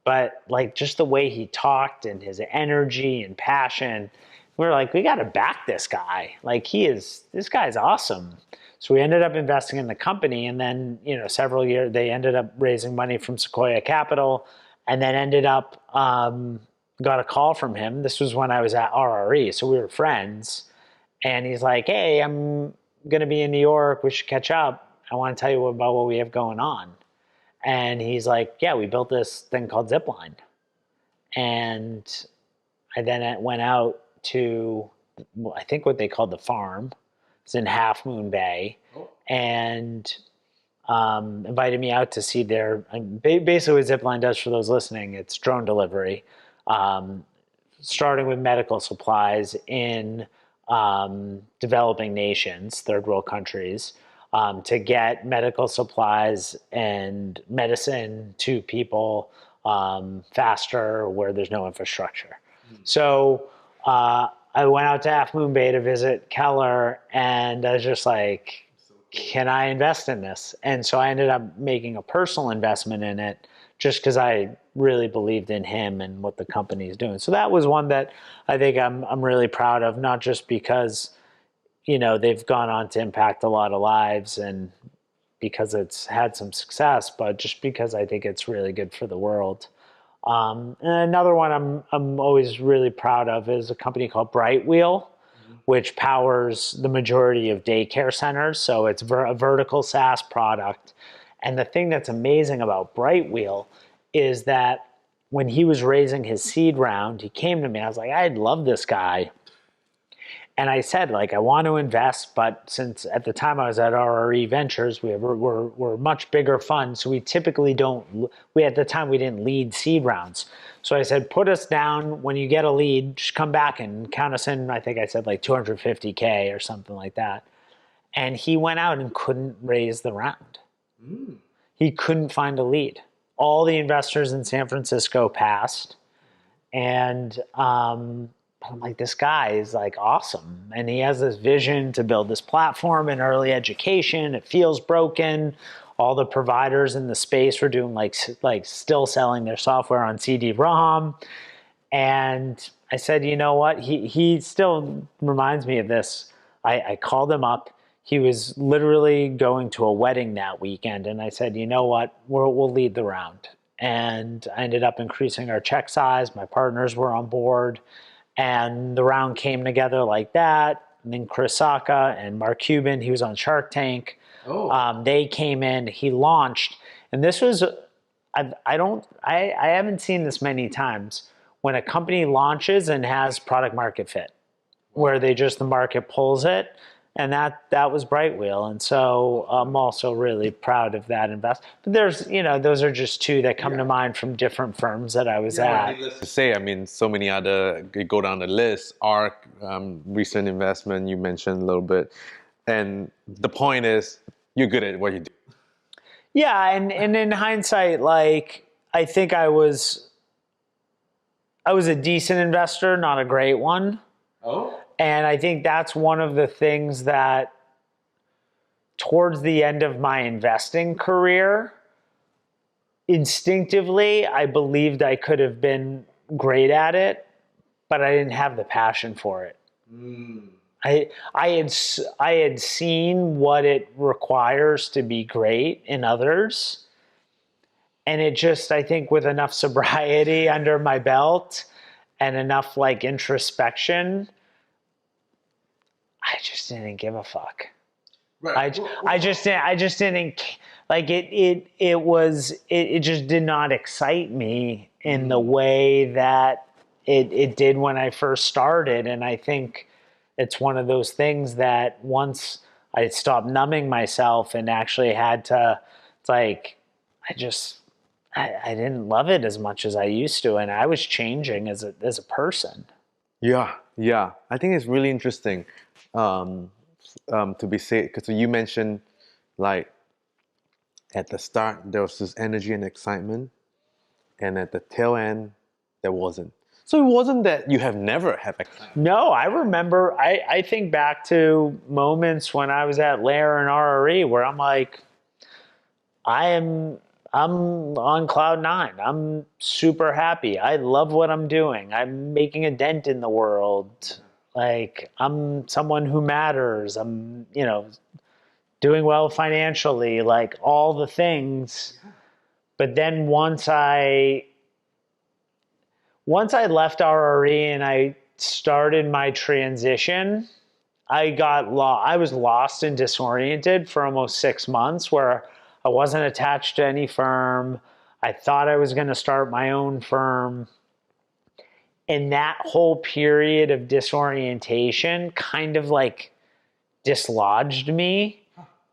But like just the way he talked and his energy and passion, we were like, we got to back this guy. Like this guy's awesome. So we ended up investing in the company, and then, several years, they ended up raising money from Sequoia Capital, and then ended up, got a call from him. This was when I was at RRE, so we were friends. And he's like, hey, I'm going to be in New York. We should catch up. I want to tell you about what we have going on. And he's like, yeah, we built this thing called Zipline. And I then went out to, I think what they called the farm. It's in Half Moon Bay. Oh. And invited me out to see basically what Zipline does, for those listening, it's drone delivery, starting with medical supplies in developing nations, third world countries, to get medical supplies and medicine to people faster where there's no infrastructure. So I went out to Half Moon Bay to visit Keller, and I was just like, can I invest in this? And so I ended up making a personal investment in it just because I really believed in him and what the company is doing. So that was one that I think I'm really proud of, not just because they've gone on to impact a lot of lives and because it's had some success, but just because I think it's really good for the world. And another one I'm always really proud of is a company called Brightwheel, which powers the majority of daycare centers. So it's a vertical SaaS product. And the thing that's amazing about Brightwheel is that when he was raising his seed round, he came to me. I was like, I love this guy. And I said, like, I want to invest, but since at the time I was at RRE Ventures, we're a much bigger fund, so we typically at the time we didn't lead seed rounds. So I said, put us down when you get a lead, just come back and count us in. I think I said like 250K or something like that. And he went out and couldn't raise the round. He couldn't find a lead. All the investors in San Francisco passed, and I'm like, this guy is like awesome. And he has this vision to build this platform in early education. It feels broken. All the providers in the space were doing like still selling their software on CD-ROM. And I said, you know what? He still reminds me of this. I called him up. He was literally going to a wedding that weekend. And I said, you know what? We'll lead the round. And I ended up increasing our check size. My partners were on board. And the round came together like that. And then Chris Sacca and Mark Cuban, he was on Shark Tank. Oh. They came in, he launched. And this was, I haven't seen this many times, when a company launches and has product market fit, where the market pulls it. And that was Brightwheel. And so I'm also really proud of that investment. But there's, those are just two that come to mind from different firms that I was at. Needless to say, I mean, so many other, you go down the list, ARC, recent investment, you mentioned a little bit. And the point is, you're good at what you do. Yeah, and in hindsight, like, I think I was I was a decent investor, not a great one. Oh. And I think that's one of the things that towards the end of my investing career, instinctively, I believed I could have been great at it, but I didn't have the passion for it. I had seen what it requires to be great in others. And it just, I think with enough sobriety under my belt and enough like introspection, I just didn't give a fuck. Right. I just didn't like it. It just did not excite me in the way that it did when I first started. And I think it's one of those things that once I stopped numbing myself and actually had to, it's like, I didn't love it as much as I used to. And I was changing as a person. Yeah. I think it's really interesting to be said, because you mentioned like at the start there was this energy and excitement, and at the tail end there wasn't. So it wasn't that you have never had excitement. No, I remember, I think back to moments when I was at Lair and RRE where I'm like, I'm on cloud nine. I'm super happy. I love what I'm doing. I'm making a dent in the world. Like, I'm someone who matters. I'm, doing well financially, like all the things. But then once I left RRE and I started my transition, I was lost and disoriented for almost 6 months, where I wasn't attached to any firm. I thought I was going to start my own firm. And that whole period of disorientation kind of like dislodged me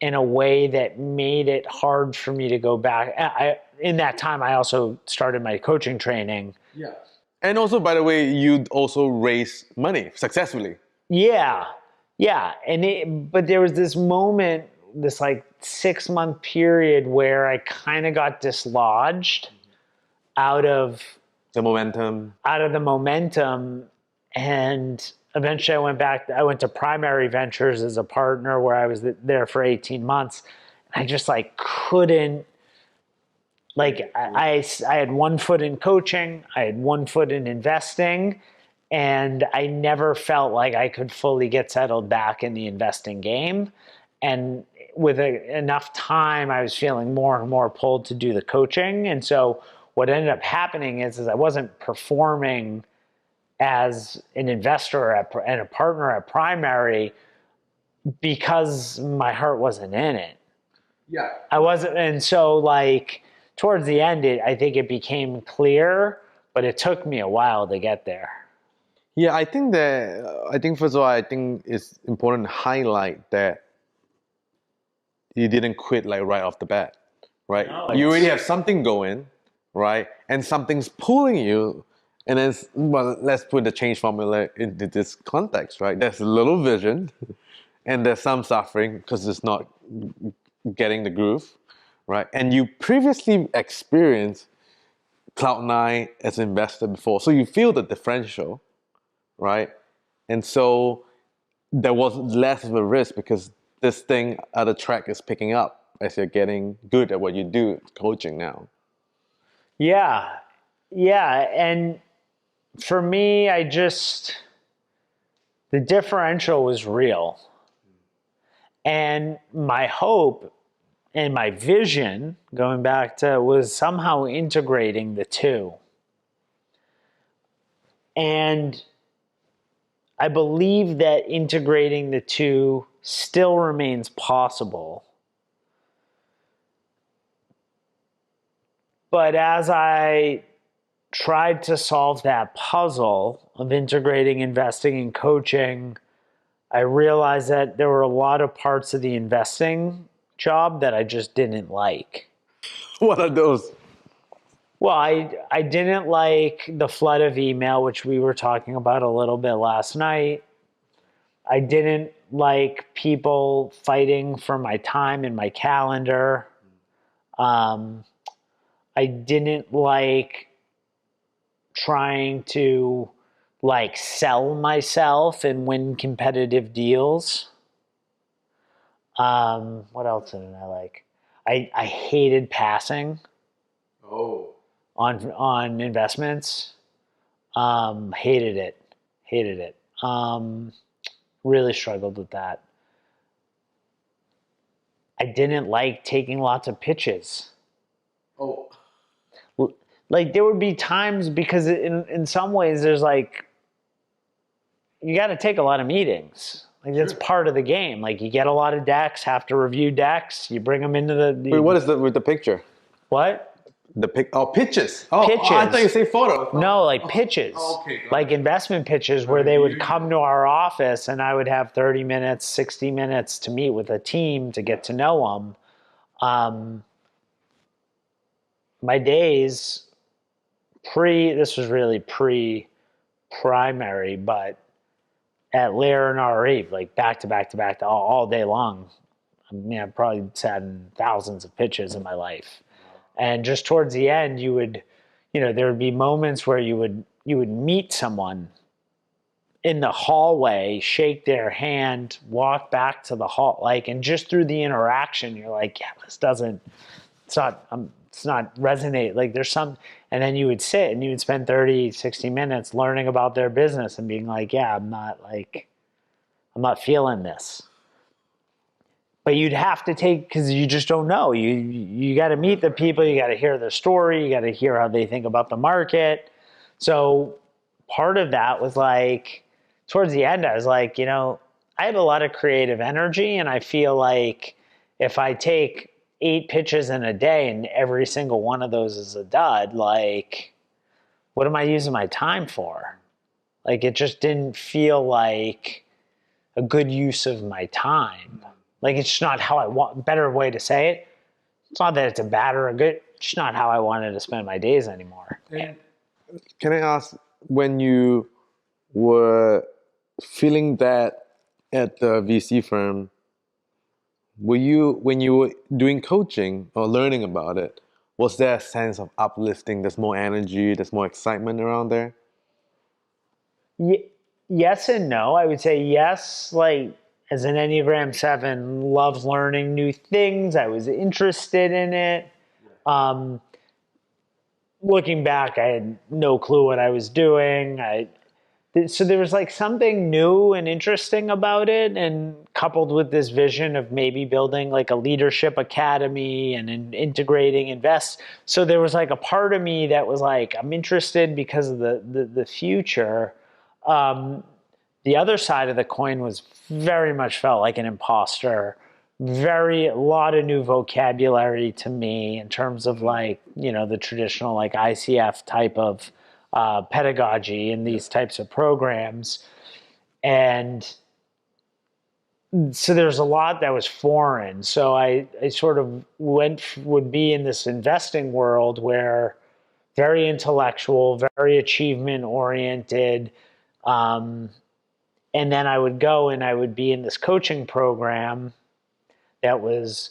in a way that made it hard for me to go back. In that time, I also started my coaching training. Yeah. And also, by the way, you also raised money successfully. Yeah. But there was this moment, this like 6-month period where I kind of got dislodged out of the momentum. And eventually I went to Primary Ventures as a partner, where I was there for 18 months. I just like couldn't, like I had 1 foot in coaching, I had 1 foot in investing, and I never felt like I could fully get settled back in the investing game. And with enough time, I was feeling more and more pulled to do the coaching. And so what ended up happening is I wasn't performing as an investor and a partner at Primary because my heart wasn't in it. Yeah. I wasn't. And so like towards the end, I think it became clear, but it took me a while to get there. Yeah, I think first of all, I think it's important to highlight that you didn't quit like right off the bat, right? No, you already have something going, right? And something's pulling you. And then, well, let's put the change formula into this context, right? There's a little vision and there's some suffering because it's not getting the groove, right? And you previously experienced Cloud9 as an investor before. So you feel the differential, right? And so there was less of a risk because this thing at the track is picking up as you're getting good at what you do, coaching now. Yeah. And for me, the differential was real. And my hope and my vision, going back to, was somehow integrating the two. And I believe that integrating the two still remains possible. But as I tried to solve that puzzle of integrating investing and coaching, I realized that there were a lot of parts of the investing job that I just didn't like. What are those? Well, I didn't like the flood of email, which we were talking about a little bit last night. I didn't like people fighting for my time and my calendar. I didn't like trying to like sell myself and win competitive deals. What else didn't I like? I hated passing on investments. Hated it. Really struggled with that. I didn't like taking lots of pitches. Like there would be times, because in some ways there's like, you got to take a lot of meetings. Like that's part of the game. Like you get a lot of decks, have to review decks. You bring them into the Wait, what is with the picture? What? Pitches. Pitches. I thought you say photos. No, like pitches. Okay, like investment pitches where they would come to our office and I would have 30 minutes, 60 minutes to meet with a team to get to know them. My days this was really pre-primary, but at Lear and RE, like back to back all day long. I mean, I've probably sat in thousands of pitches in my life. And just towards the end, there would be moments where you would meet someone in the hallway, shake their hand, walk back to the hall, and just through the interaction, you're like, yeah, it's not resonate. Like there's some, and then you would sit and you would spend 30, 60 minutes learning about their business and being like, yeah, I'm not feeling this. But you'd have to because you just don't know. You got to meet the people. You got to hear their story. You got to hear how they think about the market. So part of that was like, towards the end, I was like, I have a lot of creative energy, and I feel like if I take 8 pitches in a day and every single one of those is a dud, like, what am I using my time for? Like, it just didn't feel like a good use of my time. Like, it's just not how I want, better way to say it. It's not that it's a bad or a good, it's just not how I wanted to spend my days anymore. Can I ask, when you were feeling that at the VC firm, when you were doing coaching or learning about it, was there a sense of uplifting? There's more energy, there's more excitement around there? Yes and no. I would say yes, like, as an Enneagram 7, loves learning new things. I was interested in it. Looking back, I had no clue what I was doing. So there was like something new and interesting about it, and coupled with this vision of maybe building like a leadership academy and integrating invest. So there was like a part of me that was like, I'm interested because of the future. The other side of the coin was very much felt like an imposter. A lot of new vocabulary to me in terms of like, the traditional like ICF type of pedagogy in these types of programs. And so there's a lot that was foreign. So I sort of would be in this investing world where very intellectual, very achievement oriented, and then I would go and I would be in this coaching program that was,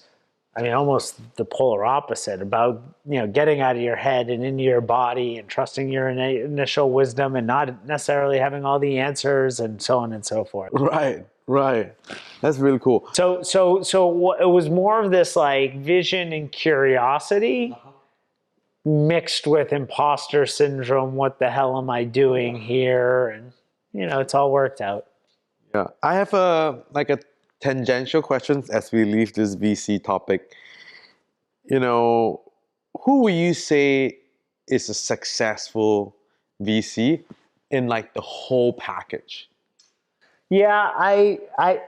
almost the polar opposite, about, getting out of your head and into your body and trusting your initial wisdom and not necessarily having all the answers and so on and so forth. Right. That's really cool. So it was more of this like vision and curiosity mixed with imposter syndrome. What the hell am I doing here? And, it's all worked out. Yeah, I have a tangential question as we leave this VC topic. Who would you say is a successful VC in like the whole package? Yeah,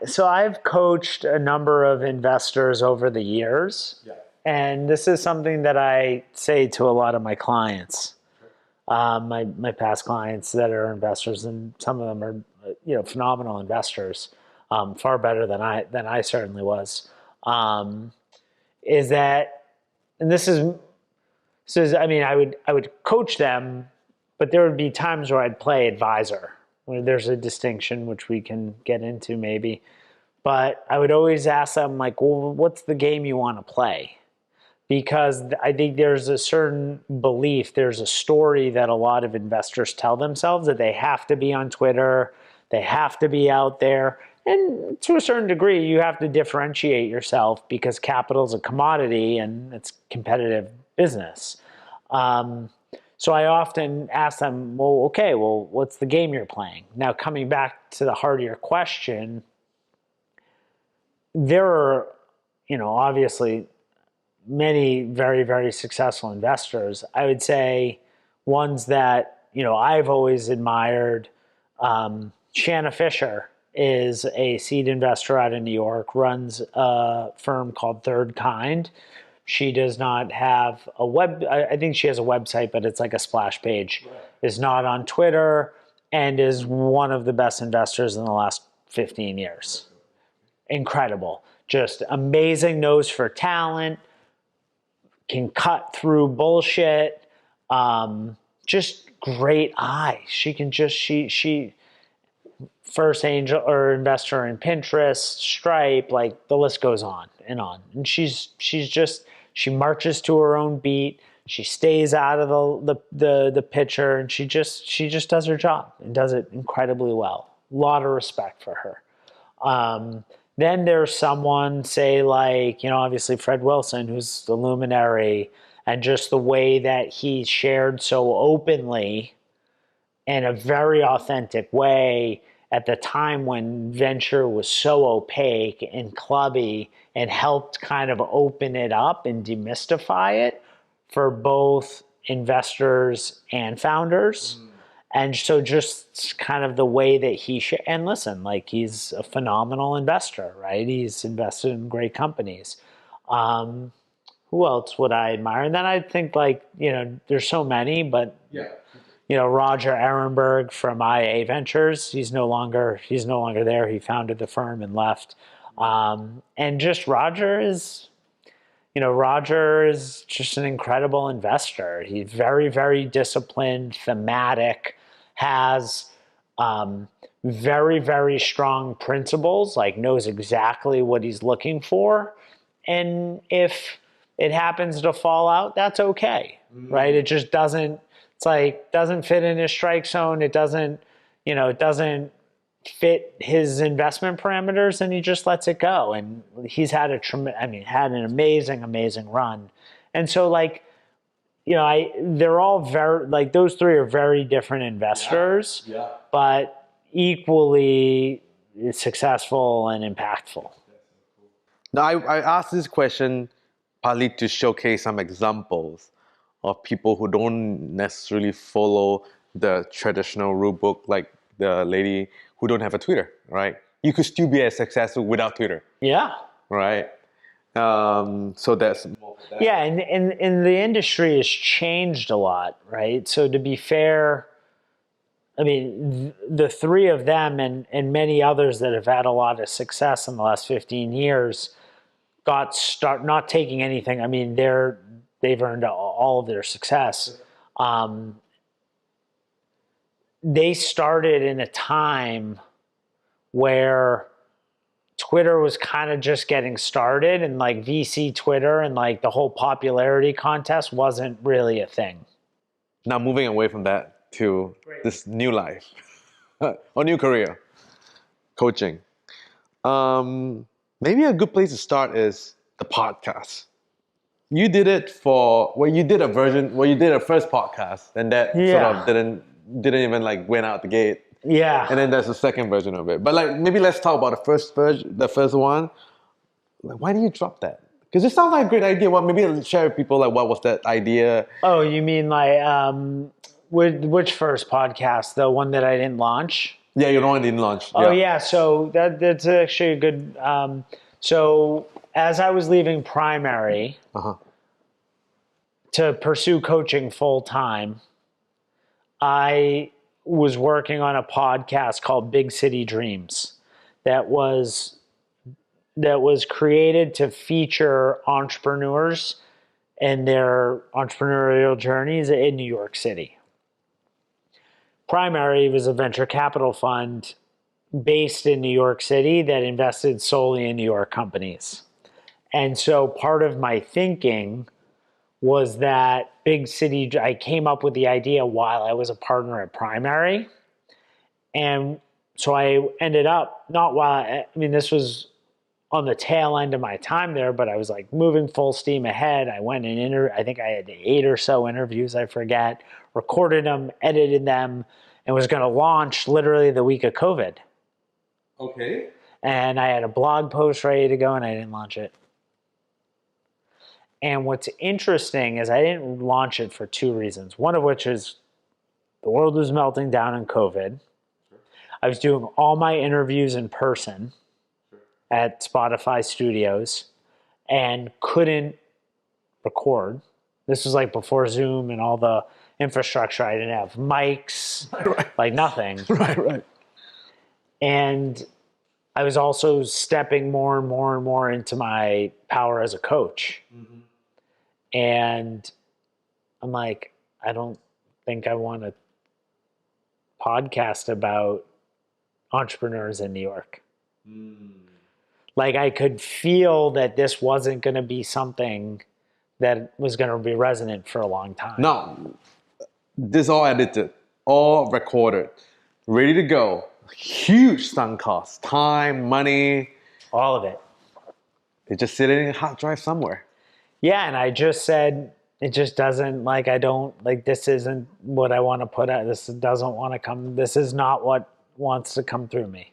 so I've coached a number of investors over the years, and this is something that I say to a lot of my clients. My past clients that are investors, and some of them are phenomenal investors, far better than I certainly was. Is that, and I would coach them, but there would be times where I'd play advisor, where there's a distinction which we can get into maybe, but I would always ask them like, well, what's the game you want to play? because I think there's a certain belief, there's a story that a lot of investors tell themselves that they have to be on Twitter, they have to be out there. And to a certain degree, you have to differentiate yourself because capital is a commodity and it's competitive business. So I often ask them, well, okay, well, what's the game you're playing? Now, coming back to the heart of your question, there are, obviously many very, very successful investors. I would say ones that, I've always admired. Shanna Fisher is a seed investor out of New York, runs a firm called Third Kind. She does not have I think she has a website, but it's like a splash page. Right. Is not on Twitter and is one of the best investors in the last 15 years. Incredible. Just amazing nose for talent, can cut through bullshit, just great eye. She can just, she first angel or investor in Pinterest, Stripe, like the list goes on and on. And she marches to her own beat. She stays out of the picture, and she just does her job and does it incredibly well. A lot of respect for her. Then there's someone, say, like, obviously Fred Wilson, who's the luminary, and just the way that he shared so openly in a very authentic way at the time when venture was so opaque and clubby, and helped kind of open it up and demystify it for both investors and founders. And so just kind of the way that and listen, like, he's a phenomenal investor, right? He's invested in great companies. Who else would I admire? And then I think, like, there's so many, but Roger Ehrenberg from IA Ventures, he's no longer there. He founded the firm and left. And just Roger is just an incredible investor. He's very, very disciplined, thematic, has very, very strong principles, like knows exactly what he's looking for. And if it happens to fall out, that's okay, right? It just doesn't fit in his strike zone. It doesn't fit his investment parameters, and he just lets it go. And he's had had an amazing run. And so, like, they're all very, like, those three are very different investors, but equally successful and impactful. Now, I asked this question partly to showcase some examples of people who don't necessarily follow the traditional rule book, like the lady who don't have a Twitter, right? You could still be as successful without Twitter. Yeah. Right? So that's more for that. Yeah, and the industry has changed a lot, right? So to be fair, I mean, the three of them and many others that have had a lot of success in the last 15 years not taking anything. I mean, they've earned all of their success. They started in a time where Twitter was kind of just getting started, and like VC Twitter and like the whole popularity contest wasn't really a thing. Now, moving away from that to this new life or new career, coaching. Maybe a good place to start is the podcast. You did it you did a first podcast, and that sort of didn't even like went out the gate. Yeah. And then there's a second version of it. But like, maybe let's talk about the first one. Like, why did you drop that? Because it sounds like a great idea. Well, maybe share with people, like, what was that idea? Oh, you mean like which first podcast? The one that I didn't launch? Yeah, you know, I didn't launch. Oh yeah. So that's actually a good. So as I was leaving primary to pursue coaching full time, I was working on a podcast called Big City Dreams that was created to feature entrepreneurs and their entrepreneurial journeys in New York City. Primary was a venture capital fund based in New York City that invested solely in New York companies. And so part of my thinking was that big city. I came up with the idea while I was a partner at Primary. And so I ended up, not while, I mean, this was on the tail end of my time there, but I was like moving full steam ahead. I went and I think I had 8 or so interviews, I forget, recorded them, edited them, and was going to launch literally the week of COVID. Okay. And I had a blog post ready to go and I didn't launch it. And what's interesting is I didn't launch it for 2 reasons. One of which is the world was melting down in COVID. I was doing all my interviews in person at Spotify Studios and couldn't record. This was like before Zoom and all the infrastructure. I didn't have mics, like nothing. Right. And I was also stepping more and more and more into my power as a coach. Mm-hmm. And I'm like, I don't think I want to podcast about entrepreneurs in New York. Like I could feel that this wasn't going to be something that was going to be resonant for a long time. No, this all edited, all recorded, ready to go. Huge sunk costs, time, money. All of it. It's just sitting in a hot drive somewhere. Yeah, and I just said, it just doesn't, like, I don't, like, this isn't what I want to put out. This doesn't want to come, this is not what wants to come through me.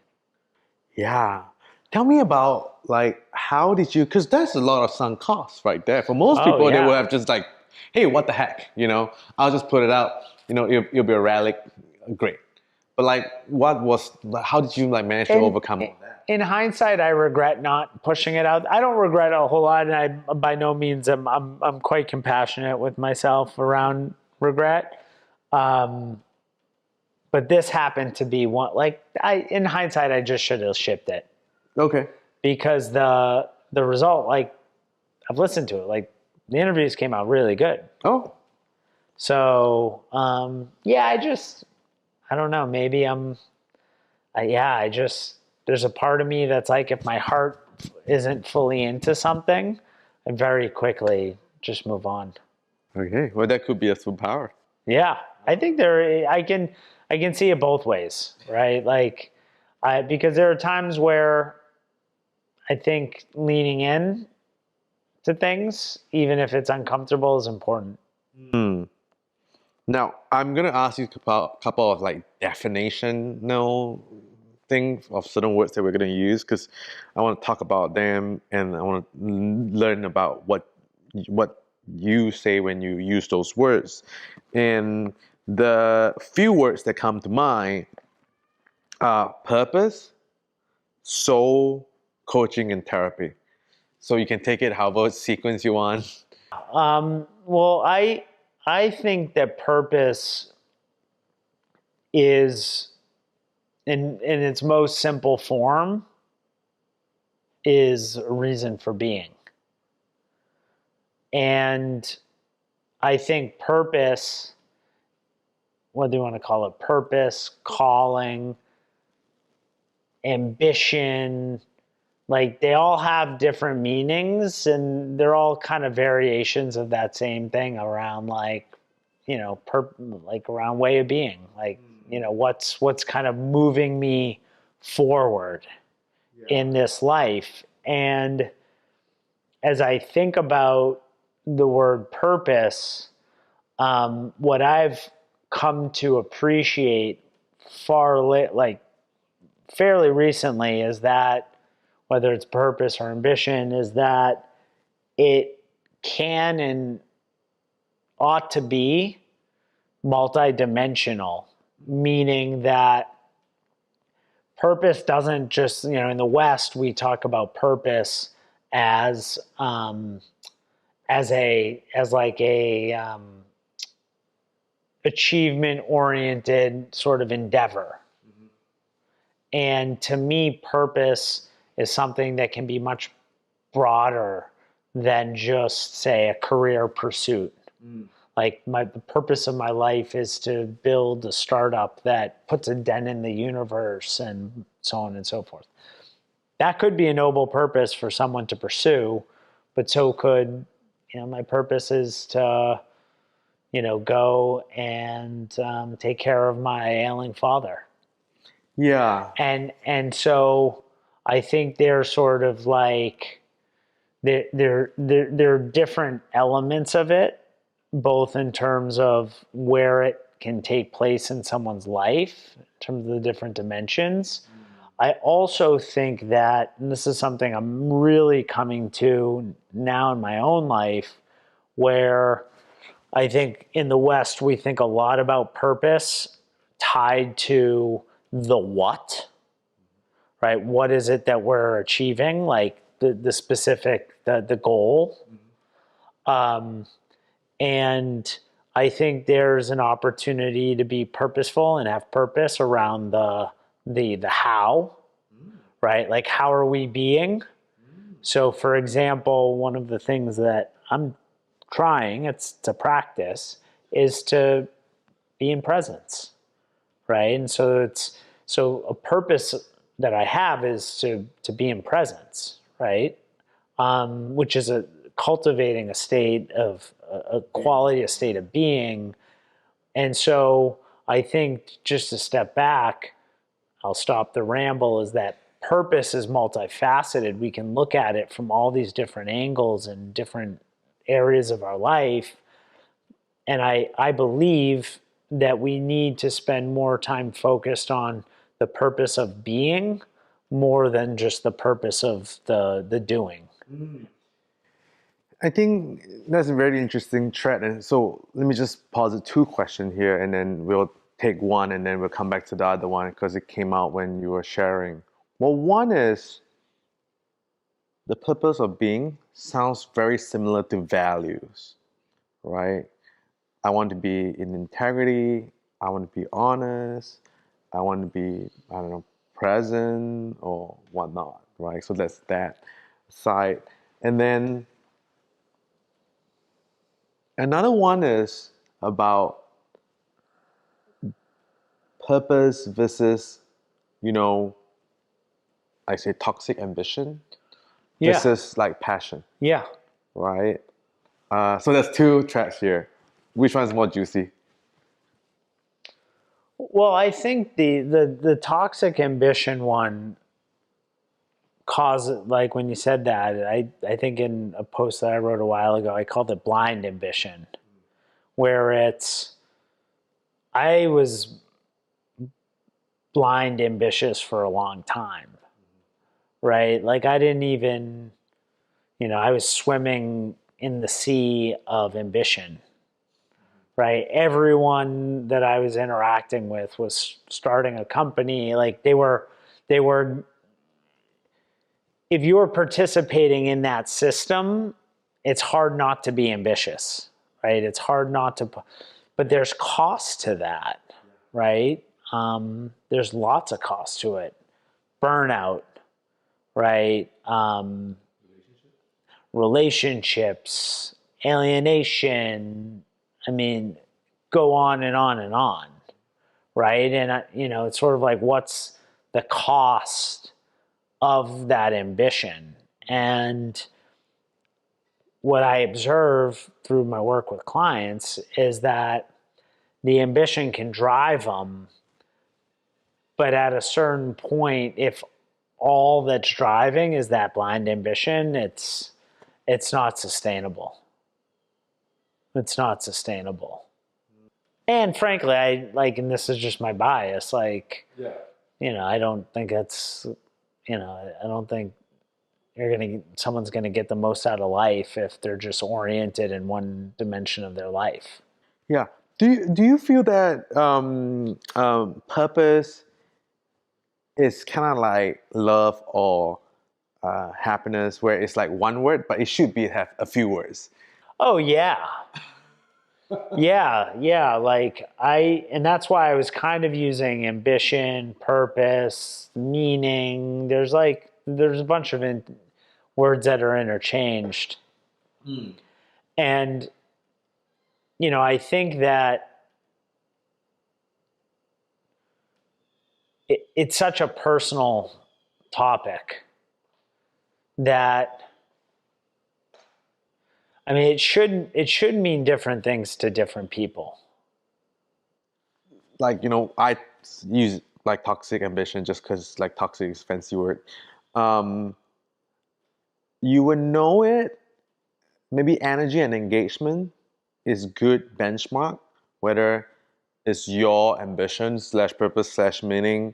Yeah. Tell me about, like, how did you, because that's a lot of sunk costs right there. For most people, they would have just like, hey, what the heck, you know, I'll just put it out, you know, it'll be a relic, great. But like, how did you like manage to overcome all that? In hindsight, I regret not pushing it out. I don't regret a whole lot, and I by no means I'm quite compassionate with myself around regret. But this happened to be one. Like in hindsight, I just should have shipped it. Okay. Because the result, like I've listened to it, like the interviews came out really good. Oh. So yeah, I don't know. Maybe there's a part of me that's like, if my heart isn't fully into something, I very quickly just move on. Okay. Well, that could be a superpower. Yeah. I think I can see it both ways, right? Like, because there are times where I think leaning in to things, even if it's uncomfortable, is important. Now, I'm going to ask you a couple of like definitional things of certain words that we're going to use, because I want to talk about them and I want to learn about what you say when you use those words. And the few words that come to mind are purpose, soul, coaching, and therapy. So you can take it however sequence you want. Well, I think that purpose is, in its most simple form, is a reason for being. And I think purpose, what do you want to call it? Purpose, calling, ambition, like they all have different meanings and they're all kind of variations of that same thing around like, you know, like around way of being, like, you know, what's kind of moving me forward in this life. And as I think about the word purpose, what I've come to appreciate fairly recently is that, whether it's purpose or ambition, is that it can and ought to be multidimensional, meaning that purpose doesn't just, you know, in the West, we talk about purpose as achievement-oriented sort of endeavor. Mm-hmm. And to me, purpose is something that can be much broader than just, say, a career pursuit. Like the purpose of my life is to build a startup that puts a dent in the universe and so on and so forth. That could be a noble purpose for someone to pursue, but so could my purpose is to, go and take care of my ailing father. Yeah. And so I think they're sort of like, there are different elements of it, both in terms of where it can take place in someone's life, in terms of the different dimensions. I also think that, and this is something I'm really coming to now in my own life, where I think in the West, we think a lot about purpose tied to the what, right? What is it that we're achieving? Like the specific, the goal. And I think there's an opportunity to be purposeful and have purpose around the how, right? Like, how are we being? So, for example, one of the things that I'm trying, it's to practice, is to be in presence, right? And so a purpose that I have is to be in presence, right? Which is cultivating a state of a quality, a state of being. And so I think, just to step back, I'll stop the ramble, is that purpose is multifaceted. We can look at it from all these different angles and different areas of our life. And I believe that we need to spend more time focused on the purpose of being more than just the purpose of the doing. I think that's a very interesting thread. And so let me just posit two questions here, and then we'll take one, and then we'll come back to the other one because it came out when you were sharing. Well, one is the purpose of being sounds very similar to values, right? I want to be in integrity. I want to be honest. I want to be, I don't know, present or whatnot, right? So that's that side. And then another one is about purpose versus, I say toxic ambition versus like passion, Yeah. right? So there's two tracks here. Which one's more juicy? Well, I think the toxic ambition one caused, like when you said that, I think in a post that I wrote a while ago, I called it blind ambition, where I was blind ambitious for a long time, right? Like I didn't even, I was swimming in the sea of ambition, right? Everyone that I was interacting with was starting a company. Like they were, if you were participating in that system, it's hard not to be ambitious, right? It's hard not to, but there's cost to that, right? There's lots of cost to it. Burnout, right? Relationships, alienation. I mean, go on and on and on, right? And it's sort of like, what's the cost of that ambition? And what I observe through my work with clients is that the ambition can drive them, but at a certain point, if all that's driving is that blind ambition, it's not sustainable. It's not sustainable. And frankly, and this is just my bias, I don't think it's, I don't think someone's gonna get the most out of life if they're just oriented in one dimension of their life. Yeah. Do you feel that purpose is kind of like love or happiness, where it's like one word, but it should have a few words? Oh yeah. Yeah. And that's why I was kind of using ambition, purpose, meaning. There's a bunch of words that are interchanged. And, I think that it's such a personal topic that I mean, it should mean different things to different people. Like, I use like toxic ambition just because like toxic is a fancy word. Um, you would know it. Maybe energy and engagement is good benchmark, whether it's your ambition slash purpose slash meaning,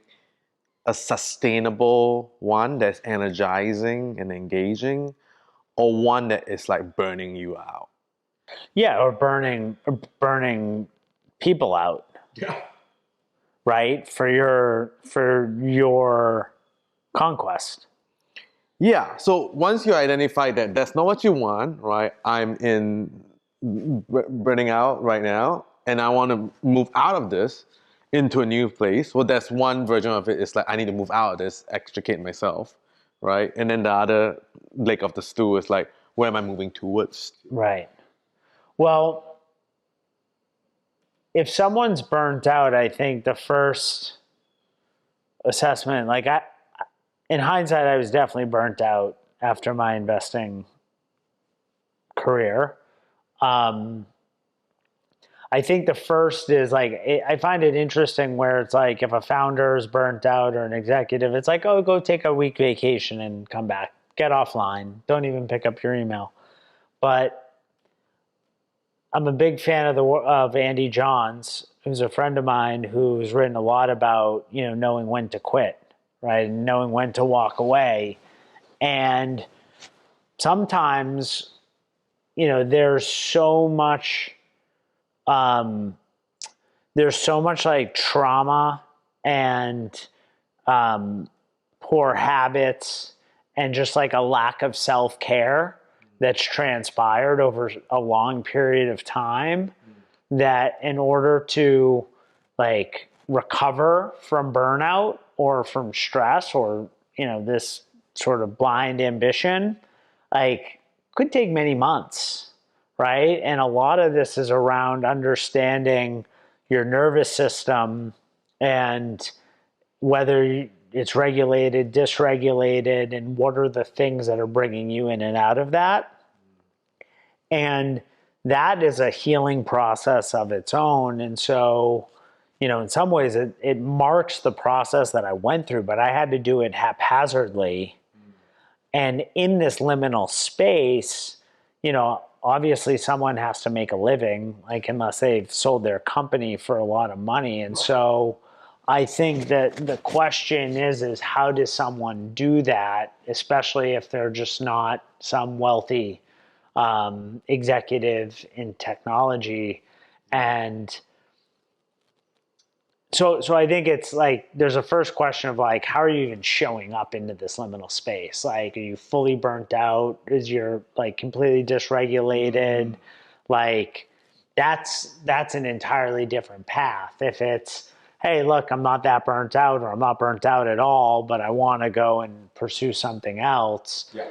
a sustainable one that's energizing and engaging, or one that is like burning you out. Yeah, or burning people out. Yeah. Right? For your conquest. Yeah. So once you identify that that's not what you want, right? I'm in burning out right now, and I want to move out of this into a new place. Well, that's one version of it. Is like I need to move out of this, extricate myself, right? And then the other leg of the stool is like, where am I moving towards? Right. Well, if someone's burnt out, I think the first assessment, like in hindsight, I was definitely burnt out after my investing career. I think the first is like, I find it interesting where it's like if a founder is burnt out or an executive, it's like, oh, go take a week vacation and come back. Get offline. Don't even pick up your email. But I'm a big fan of Andy Johns, who's a friend of mine who's written a lot about, knowing when to quit, right? And knowing when to walk away. And sometimes, there's so much like trauma and poor habits and just like a lack of self-care that's transpired over a long period of time, that in order to like recover from burnout or from stress or, this sort of blind ambition, like could take many months, right? And a lot of this is around understanding your nervous system and whether it's regulated, dysregulated, and what are the things that are bringing you in and out of that. And that is a healing process of its own. And so, in some ways it marks the process that I went through, but I had to do it haphazardly. And in this liminal space, obviously someone has to make a living, like unless they've sold their company for a lot of money. And so I think that the question is how does someone do that, especially if they're just not some wealthy executive in technology. And so I think it's like there's a first question of like, how are you even showing up into this liminal space? Like, are you fully burnt out? Is your like completely dysregulated? Like that's an entirely different path. If it's, hey, look, I'm not that burnt out, or I'm not burnt out at all, but I want to go and pursue something else. Yeah.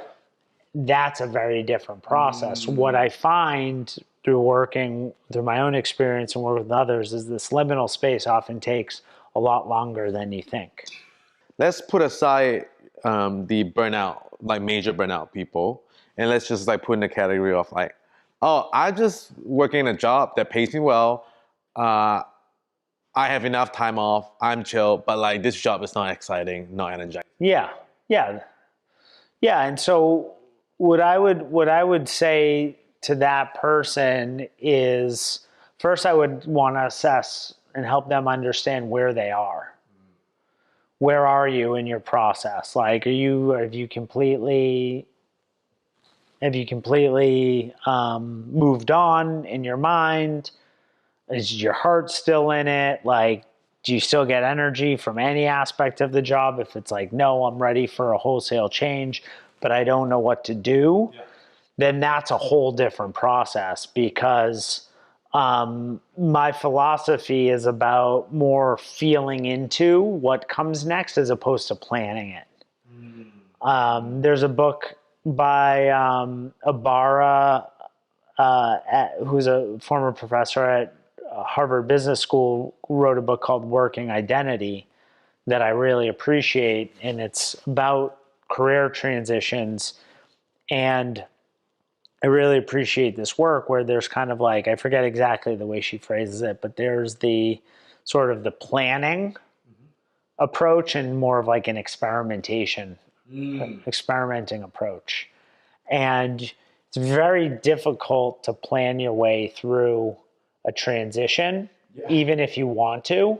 That's a very different process. What I find through working through my own experience and work with others is this liminal space often takes a lot longer than you think. Let's put aside the burnout, like major burnout people, and let's just like put in the category of like, oh, I just working in a job that pays me well. I have enough time off. I'm chill, but like this job is not exciting, not energizing. Yeah. And so what I would say to that person is, first I would want to assess and help them understand where they are. Where are you in your process? Like, have you completely moved on in your mind? Is your heart still in it? Like, do you still get energy from any aspect of the job? If it's like, no, I'm ready for a wholesale change, but I don't know what to do, then that's a whole different process, because my philosophy is about more feeling into what comes next as opposed to planning it. There's a book by Ibarra, who's a former professor at Harvard Business School, wrote a book called Working Identity that I really appreciate, and it's about career transitions. And I really appreciate this work where there's kind of like, I forget exactly the way she phrases it, but there's the sort of the planning approach and more of like an experimenting approach. And it's very difficult to plan your way through a transition, even if you want to,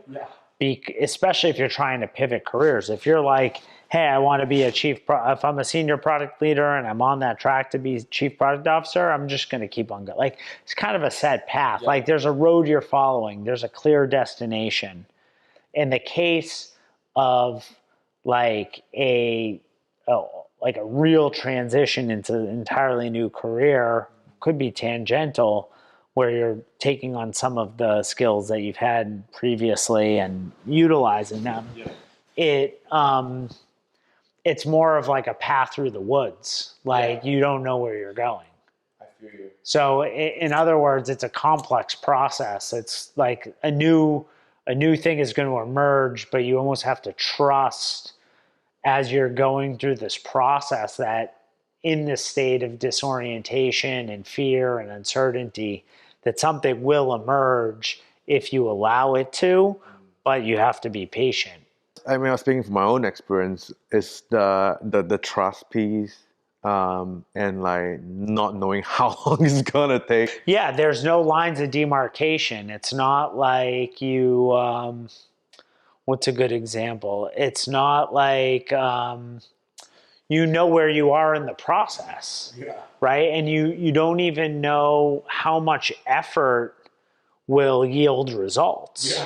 especially if you're trying to pivot careers. If you're like, hey, I want to be if I'm a senior product leader and I'm on that track to be chief product officer, I'm just going to keep on going. Like, it's kind of a set path. Like, there's a road you're following. There's a clear destination. In the case of like a real transition into an entirely new career, could be tangential, where you're taking on some of the skills that you've had previously and utilizing them. It's more of like a path through the woods. Like, you don't know where you're going. I feel you. So in other words, it's a complex process. It's like a new thing is going to emerge, but you almost have to trust as you're going through this process that in this state of disorientation and fear and uncertainty, that something will emerge if you allow it to, but you have to be patient. I mean, I was speaking from my own experience, is the trust piece, and like not knowing how long it's gonna take. Yeah, there's no lines of demarcation. It's not like you, what's a good example? It's not like you know where you are in the process, right? And you don't even know how much effort will yield results.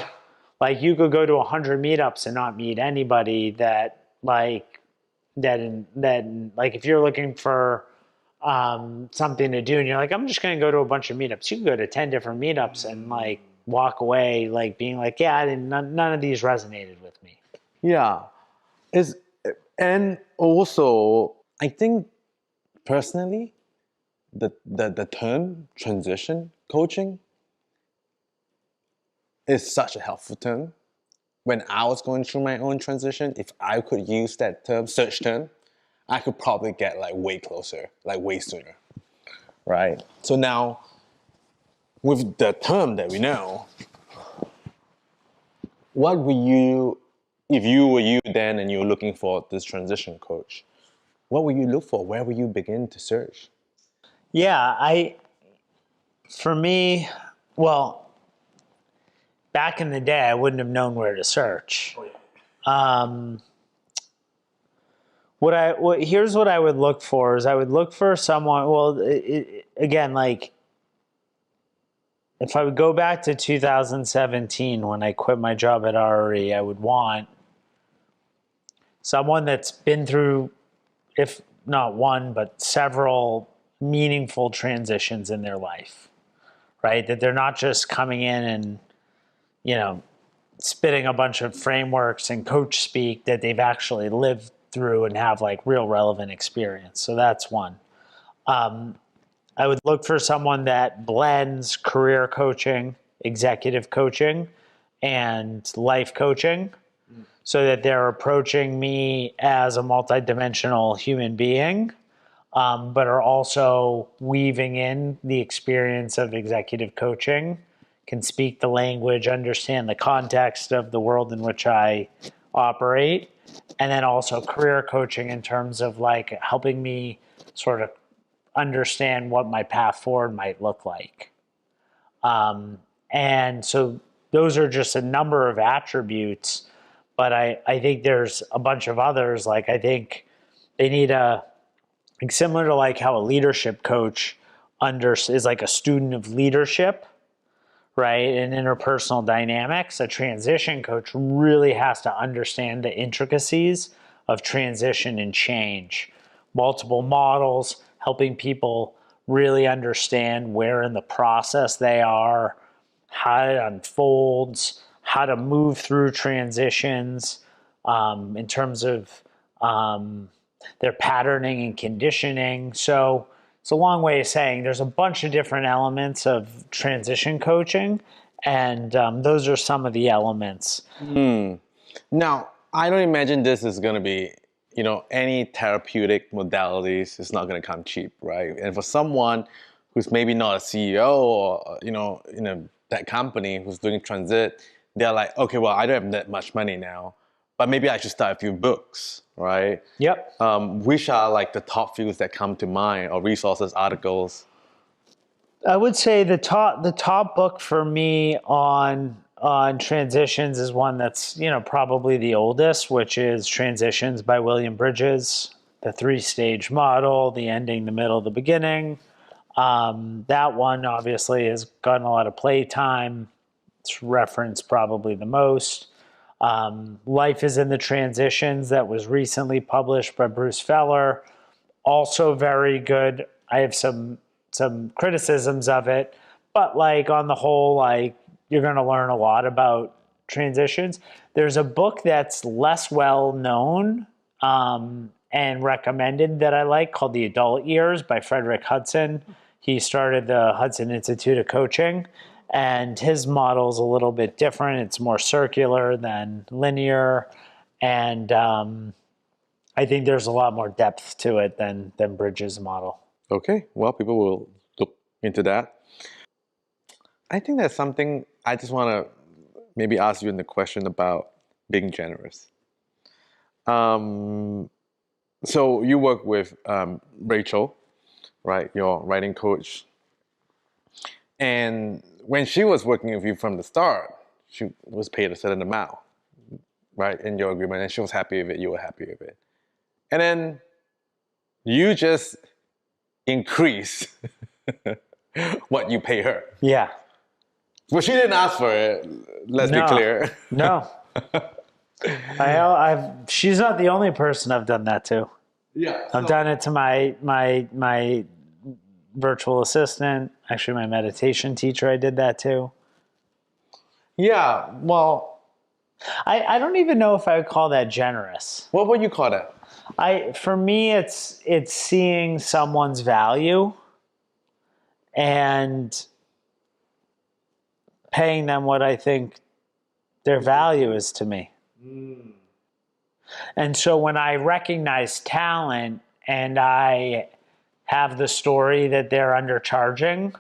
Like, you could go to 100 meetups and not meet anybody that if you're looking for something to do and you're like, I'm just going to go to a bunch of meetups. You can go to 10 different meetups and like walk away like being like, yeah, none of these resonated with me. Yeah. And also, I think personally, the term transition coaching is such a helpful term. When I was going through my own transition, if I could use that term, search term, I could probably get like way closer, like way sooner, right? So now, with the term that we know, what would you, if you were you then and you were looking for this transition coach, what would you look for? Where would you begin to search? Yeah, for me, well, back in the day, I wouldn't have known where to search. Here's what I would look for is I would look for someone, well, again, like, if I would go back to 2017 when I quit my job at RRE, I would want someone that's been through, if not one, but several meaningful transitions in their life, right? That they're not just coming in and, spitting a bunch of frameworks and coach speak, that they've actually lived through and have like real relevant experience. So that's one. I would look for someone that blends career coaching, executive coaching, and life coaching, so that they're approaching me as a multidimensional human being, but are also weaving in the experience of executive coaching, can speak the language, understand the context of the world in which I operate, and then also career coaching in terms of like helping me sort of understand what my path forward might look like. And so those are just a number of attributes, but I think there's a bunch of others. Like, I think they need similar to like how a leadership coach is like a student of leadership, right? And interpersonal dynamics. A transition coach really has to understand the intricacies of transition and change, multiple models, helping people really understand where in the process they are, how it unfolds, how to move through transitions, in terms of their patterning and conditioning. So it's a long way of saying there's a bunch of different elements of transition coaching, and those are some of the elements. Now, I don't imagine this is going to be any therapeutic modalities is not going to come cheap, right? And for someone who's maybe not a CEO or, in that company who's doing transit, they're like, okay, well, I don't have that much money now, but maybe I should start a few books, right? Yep. Which are like the top few that come to mind, or resources, articles? I would say the top book for me on transitions is one that's probably the oldest, which is Transitions by William Bridges, the 3-stage model, the ending, the middle, the beginning. That one obviously has gotten a lot of play time. It's referenced probably the most. Life is in the Transitions, that was recently published by Bruce Feller, also very good. I have some criticisms of it, but like on the whole, like you're going to learn a lot about transitions. There's a book that's less well known and recommended that I like, called The Adult Years by Frederick Hudson. He started the Hudson Institute of Coaching, and his model is a little bit different. It's more circular than linear, and I think there's a lot more depth to it than Bridges' model. Okay, well, people will look into that. I think that's something I just want to maybe ask you in the question about being generous. So you work with Rachel, right? Your writing coach. And when she was working with you from the start, she was paid a certain amount, right? In your agreement, and she was happy with it, you were happy with it. And then you just increase what you pay her. Yeah. Well, she didn't ask for it. Let's be clear. No. She's not the only person I've done that to. Yeah. I've done it to my virtual assistant. Actually, my meditation teacher, I did that to. Yeah. Well, I don't even know if I would call that generous. What would you call that? For me, it's seeing someone's value and paying them what I think their value is to me. Mm. And so when I recognize talent and I have the story that they're undercharging,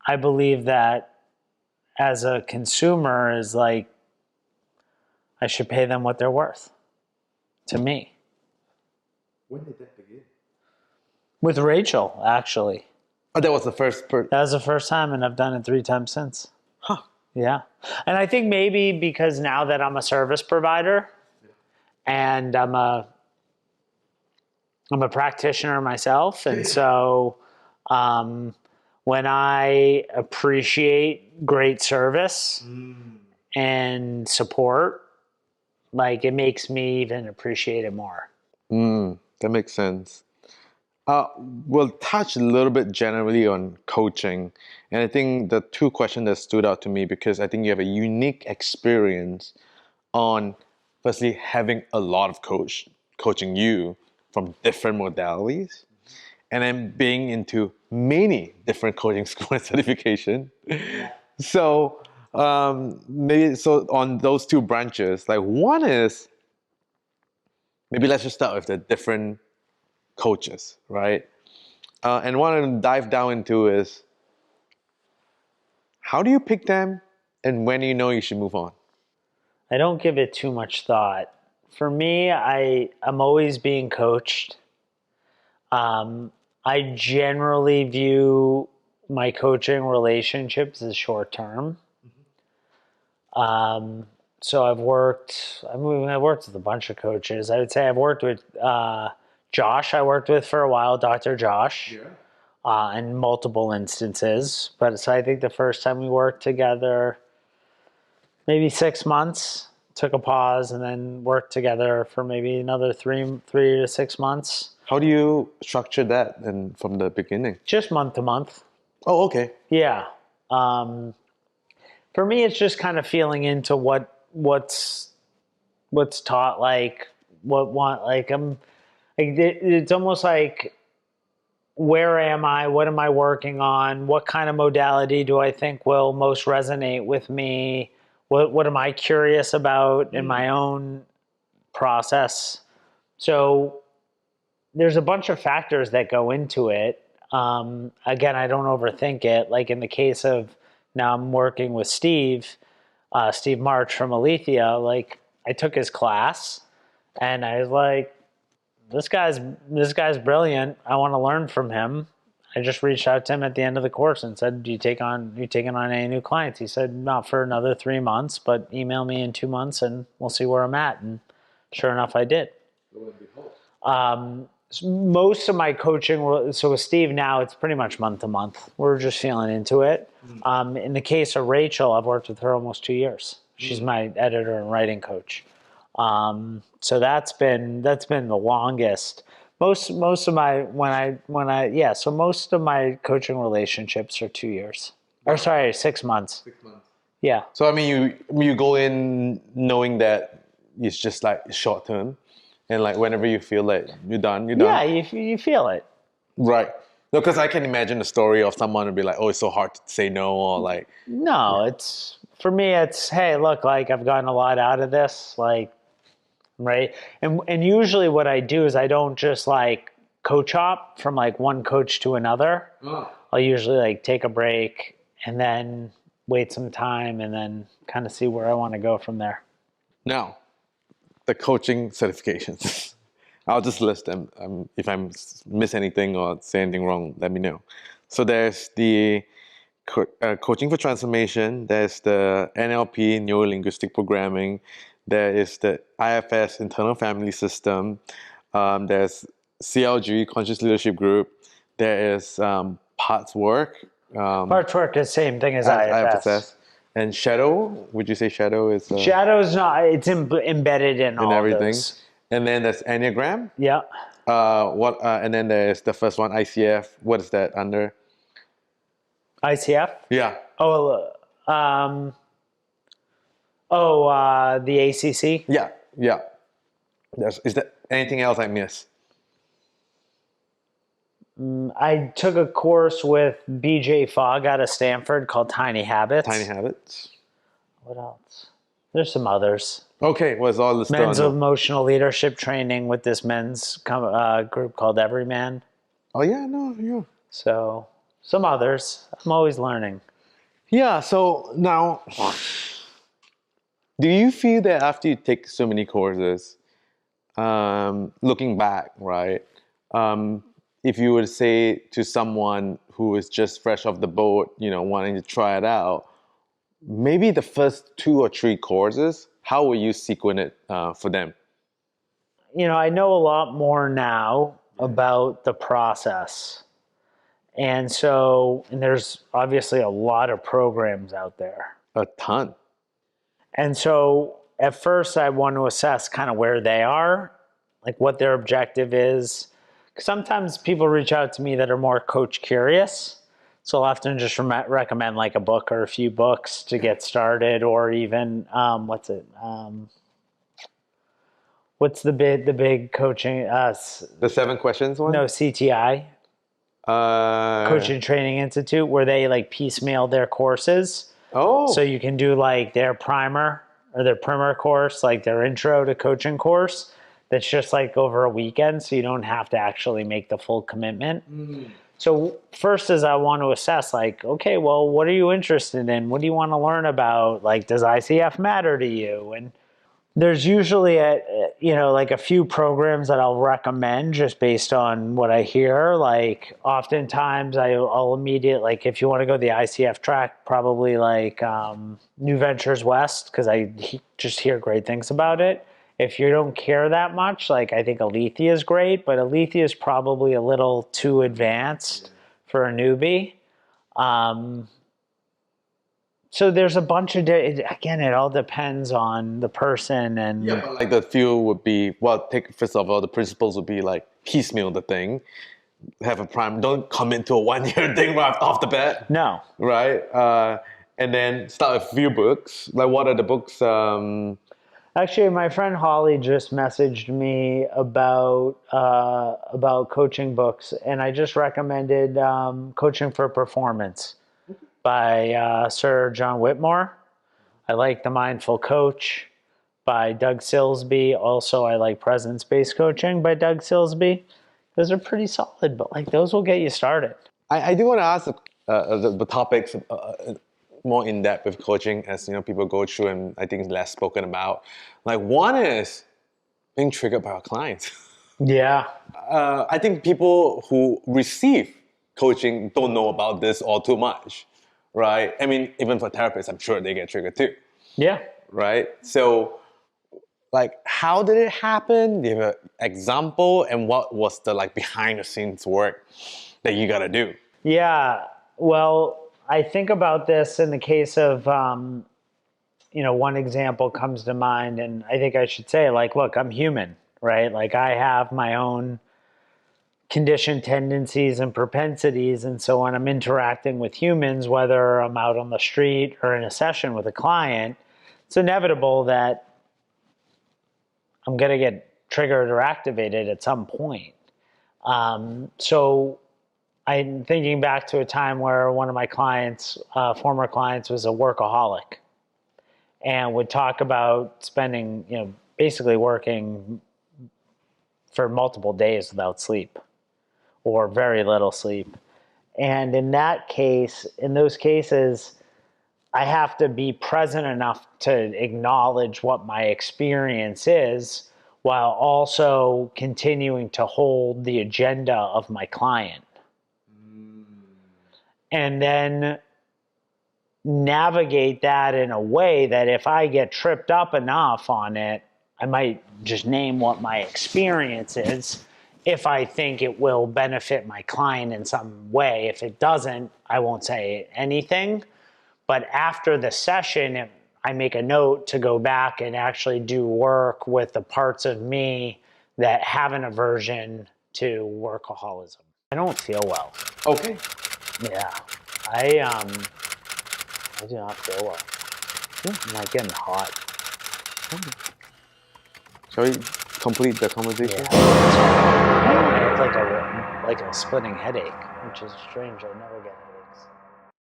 I believe that as a consumer is like, I should pay them what they're worth to me. When did that begin? With Rachel, actually. Oh, that was the first That was the first time, and I've done it 3 times since. Huh. Yeah. And I think maybe because now that I'm a service provider and I'm a practitioner myself, and so when I appreciate great service and support, like it makes me even appreciate it more. That makes sense. We'll touch a little bit generally on coaching. And I think the 2 questions that stood out to me, because I think you have a unique experience on, firstly, having a lot of coaching you from different modalities, and then being into many different coaching school and certification. So maybe on those 2 branches, like one is, maybe let's just start with the different coaches, right? And what I want to dive down into is, how do you pick them, and when do you know you should move on? I don't give it too much thought. For me, I'm always being coached. I generally view my coaching relationships as short term. So I've worked with a bunch of coaches. I would say I've worked with Josh. I worked with for a while, Dr. Josh, in multiple instances. But so I think the first time we worked together, maybe 6 months, took a pause, and then worked together for maybe another 3 to 6 months. How do you structure that and from the beginning? Just month to month. Oh, okay. Yeah. For me, it's just kind of feeling into what's taught, it's almost like, where am I? What am I working on? What kind of modality do I think will most resonate with me? What am I curious about in my own process. So there's a bunch of factors that go into it. Again, I don't overthink it. Like in the case of now I'm working with Steve March from Aletheia. Like I took his class and I was like, this guy's brilliant. I want to learn from him. I just reached out to him at the end of the course and said, you taking on any new clients? He said, not for another 3 months, but email me in 2 months and we'll see where I'm at. And sure enough, I did. Most of my coaching, so with Steve now, it's pretty much month to month. We're just feeling into it. In the case of Rachel, I've worked with her almost 2 years. She's my editor and writing coach. So that's been the longest. Most of my so most of my coaching relationships are 2 years. Or sorry, 6 months. 6 months. Yeah. So I mean, you go in knowing that it's just like short term, and like whenever you feel like you're done, you're done. Yeah, you feel it. Right. No, because I can imagine the story of someone would be like, oh, it's so hard to say no, or like. No, it's for me. It's hey, look, like I've gotten a lot out of this, like. Right. And usually what I do is I don't just like coach hop from like one coach to another. Oh. I'll usually like take a break and then wait some time and then kind of see where I want to go from there. Now, the coaching certifications. I'll just list them. If I miss anything or say anything wrong, let me know. So there's the coaching for transformation. There's the NLP, neuro-linguistic programming. There is the IFS, internal family system. There's CLG, conscious leadership group. There is parts work. Parts work is the same thing as IFS. And shadow, would you say shadow is? Shadow's not, it's embedded in all everything. Those. And then there's Enneagram. Yeah. And then there's the first one, ICF. What is that under? ICF? Yeah. The ACC? Yeah. Is there anything else I missed? I took a course with BJ Fogg out of Stanford called Tiny Habits. What else? There's some others. Okay, what's all this? Men's emotional leadership training with this men's group called Everyman. Oh yeah. So some others. I'm always learning. Yeah. So now, do you feel that after you take so many courses, looking back, right? If you were to say to someone who is just fresh off the boat, wanting to try it out, maybe the first 2 or 3 courses, how will you sequence it for them? I know a lot more now about the process. And there's obviously a lot of programs out there. A ton. And so at first I want to assess kind of where they are, like what their objective is. Sometimes people reach out to me that are more coach curious. So I'll often just recommend like a book or a few books to get started, or even, what's the big coaching? The 7 questions one? No, CTI. Coaching Training Institute, where they like piecemeal their courses. Oh. So you can do like their primer or their primer course, like their intro to coaching course. That's just like over a weekend, so you don't have to actually make the full commitment. So first is I want to assess like, okay, well, what are you interested in? What do you want to learn about? Like, does ICF matter to you? And there's usually like a few programs that I'll recommend just based on what I hear. Like oftentimes I'll immediately, like if you want to go the ICF track, probably like New Ventures West, because I just hear great things about it. If you don't care that much, like I think Aletheia is great, but Aletheia is probably a little too advanced for a newbie. So there's a bunch of, again, it all depends on the person. And yeah, but like the few would be, first of all, the principles would be like piecemeal the thing, have a prime, don't commit to a 1-year thing right off the bat. No. Right? And then start a few books. Like what are the books? Actually, my friend Holly just messaged me about coaching books, and I just recommended Coaching for Performance by Sir John Whitmore. I like The Mindful Coach by Doug Silsby. Also, I like Presence-Based Coaching by Doug Silsby. Those are pretty solid, but like those will get you started. I do want to ask the topics more in depth with coaching, as people go through, and I think it's less spoken about. Like, one is being triggered by our clients. Yeah. I think people who receive coaching don't know about this all too much, right? I mean, even for therapists, I'm sure they get triggered too. Yeah. Right? So, like, how did it happen? Do you have an example? And what was the behind the scenes work that you got to do? Yeah. Well, I think about this in the case of, one example comes to mind, and I think I should say, look, I'm human, right? Like, I have my own conditioned tendencies and propensities. And so when I'm interacting with humans, whether I'm out on the street or in a session with a client, it's inevitable that I'm going to get triggered or activated at some point. So I'm thinking back to a time where one of my clients, former clients, was a workaholic and would talk about spending, basically working for multiple days without sleep or very little sleep. And in those cases, I have to be present enough to acknowledge what my experience is while also continuing to hold the agenda of my client. And then navigate that in a way that if I get tripped up enough on it, I might just name what my experience is if I think it will benefit my client in some way. If it doesn't, I won't say anything. But after the session, I make a note to go back and actually do work with the parts of me that have an aversion to workaholism. I don't feel well. Okay. Yeah. I do not feel well. I'm like getting hot. Shall we complete the conversation? Yeah. I have like a splitting headache, which is strange. I never get it.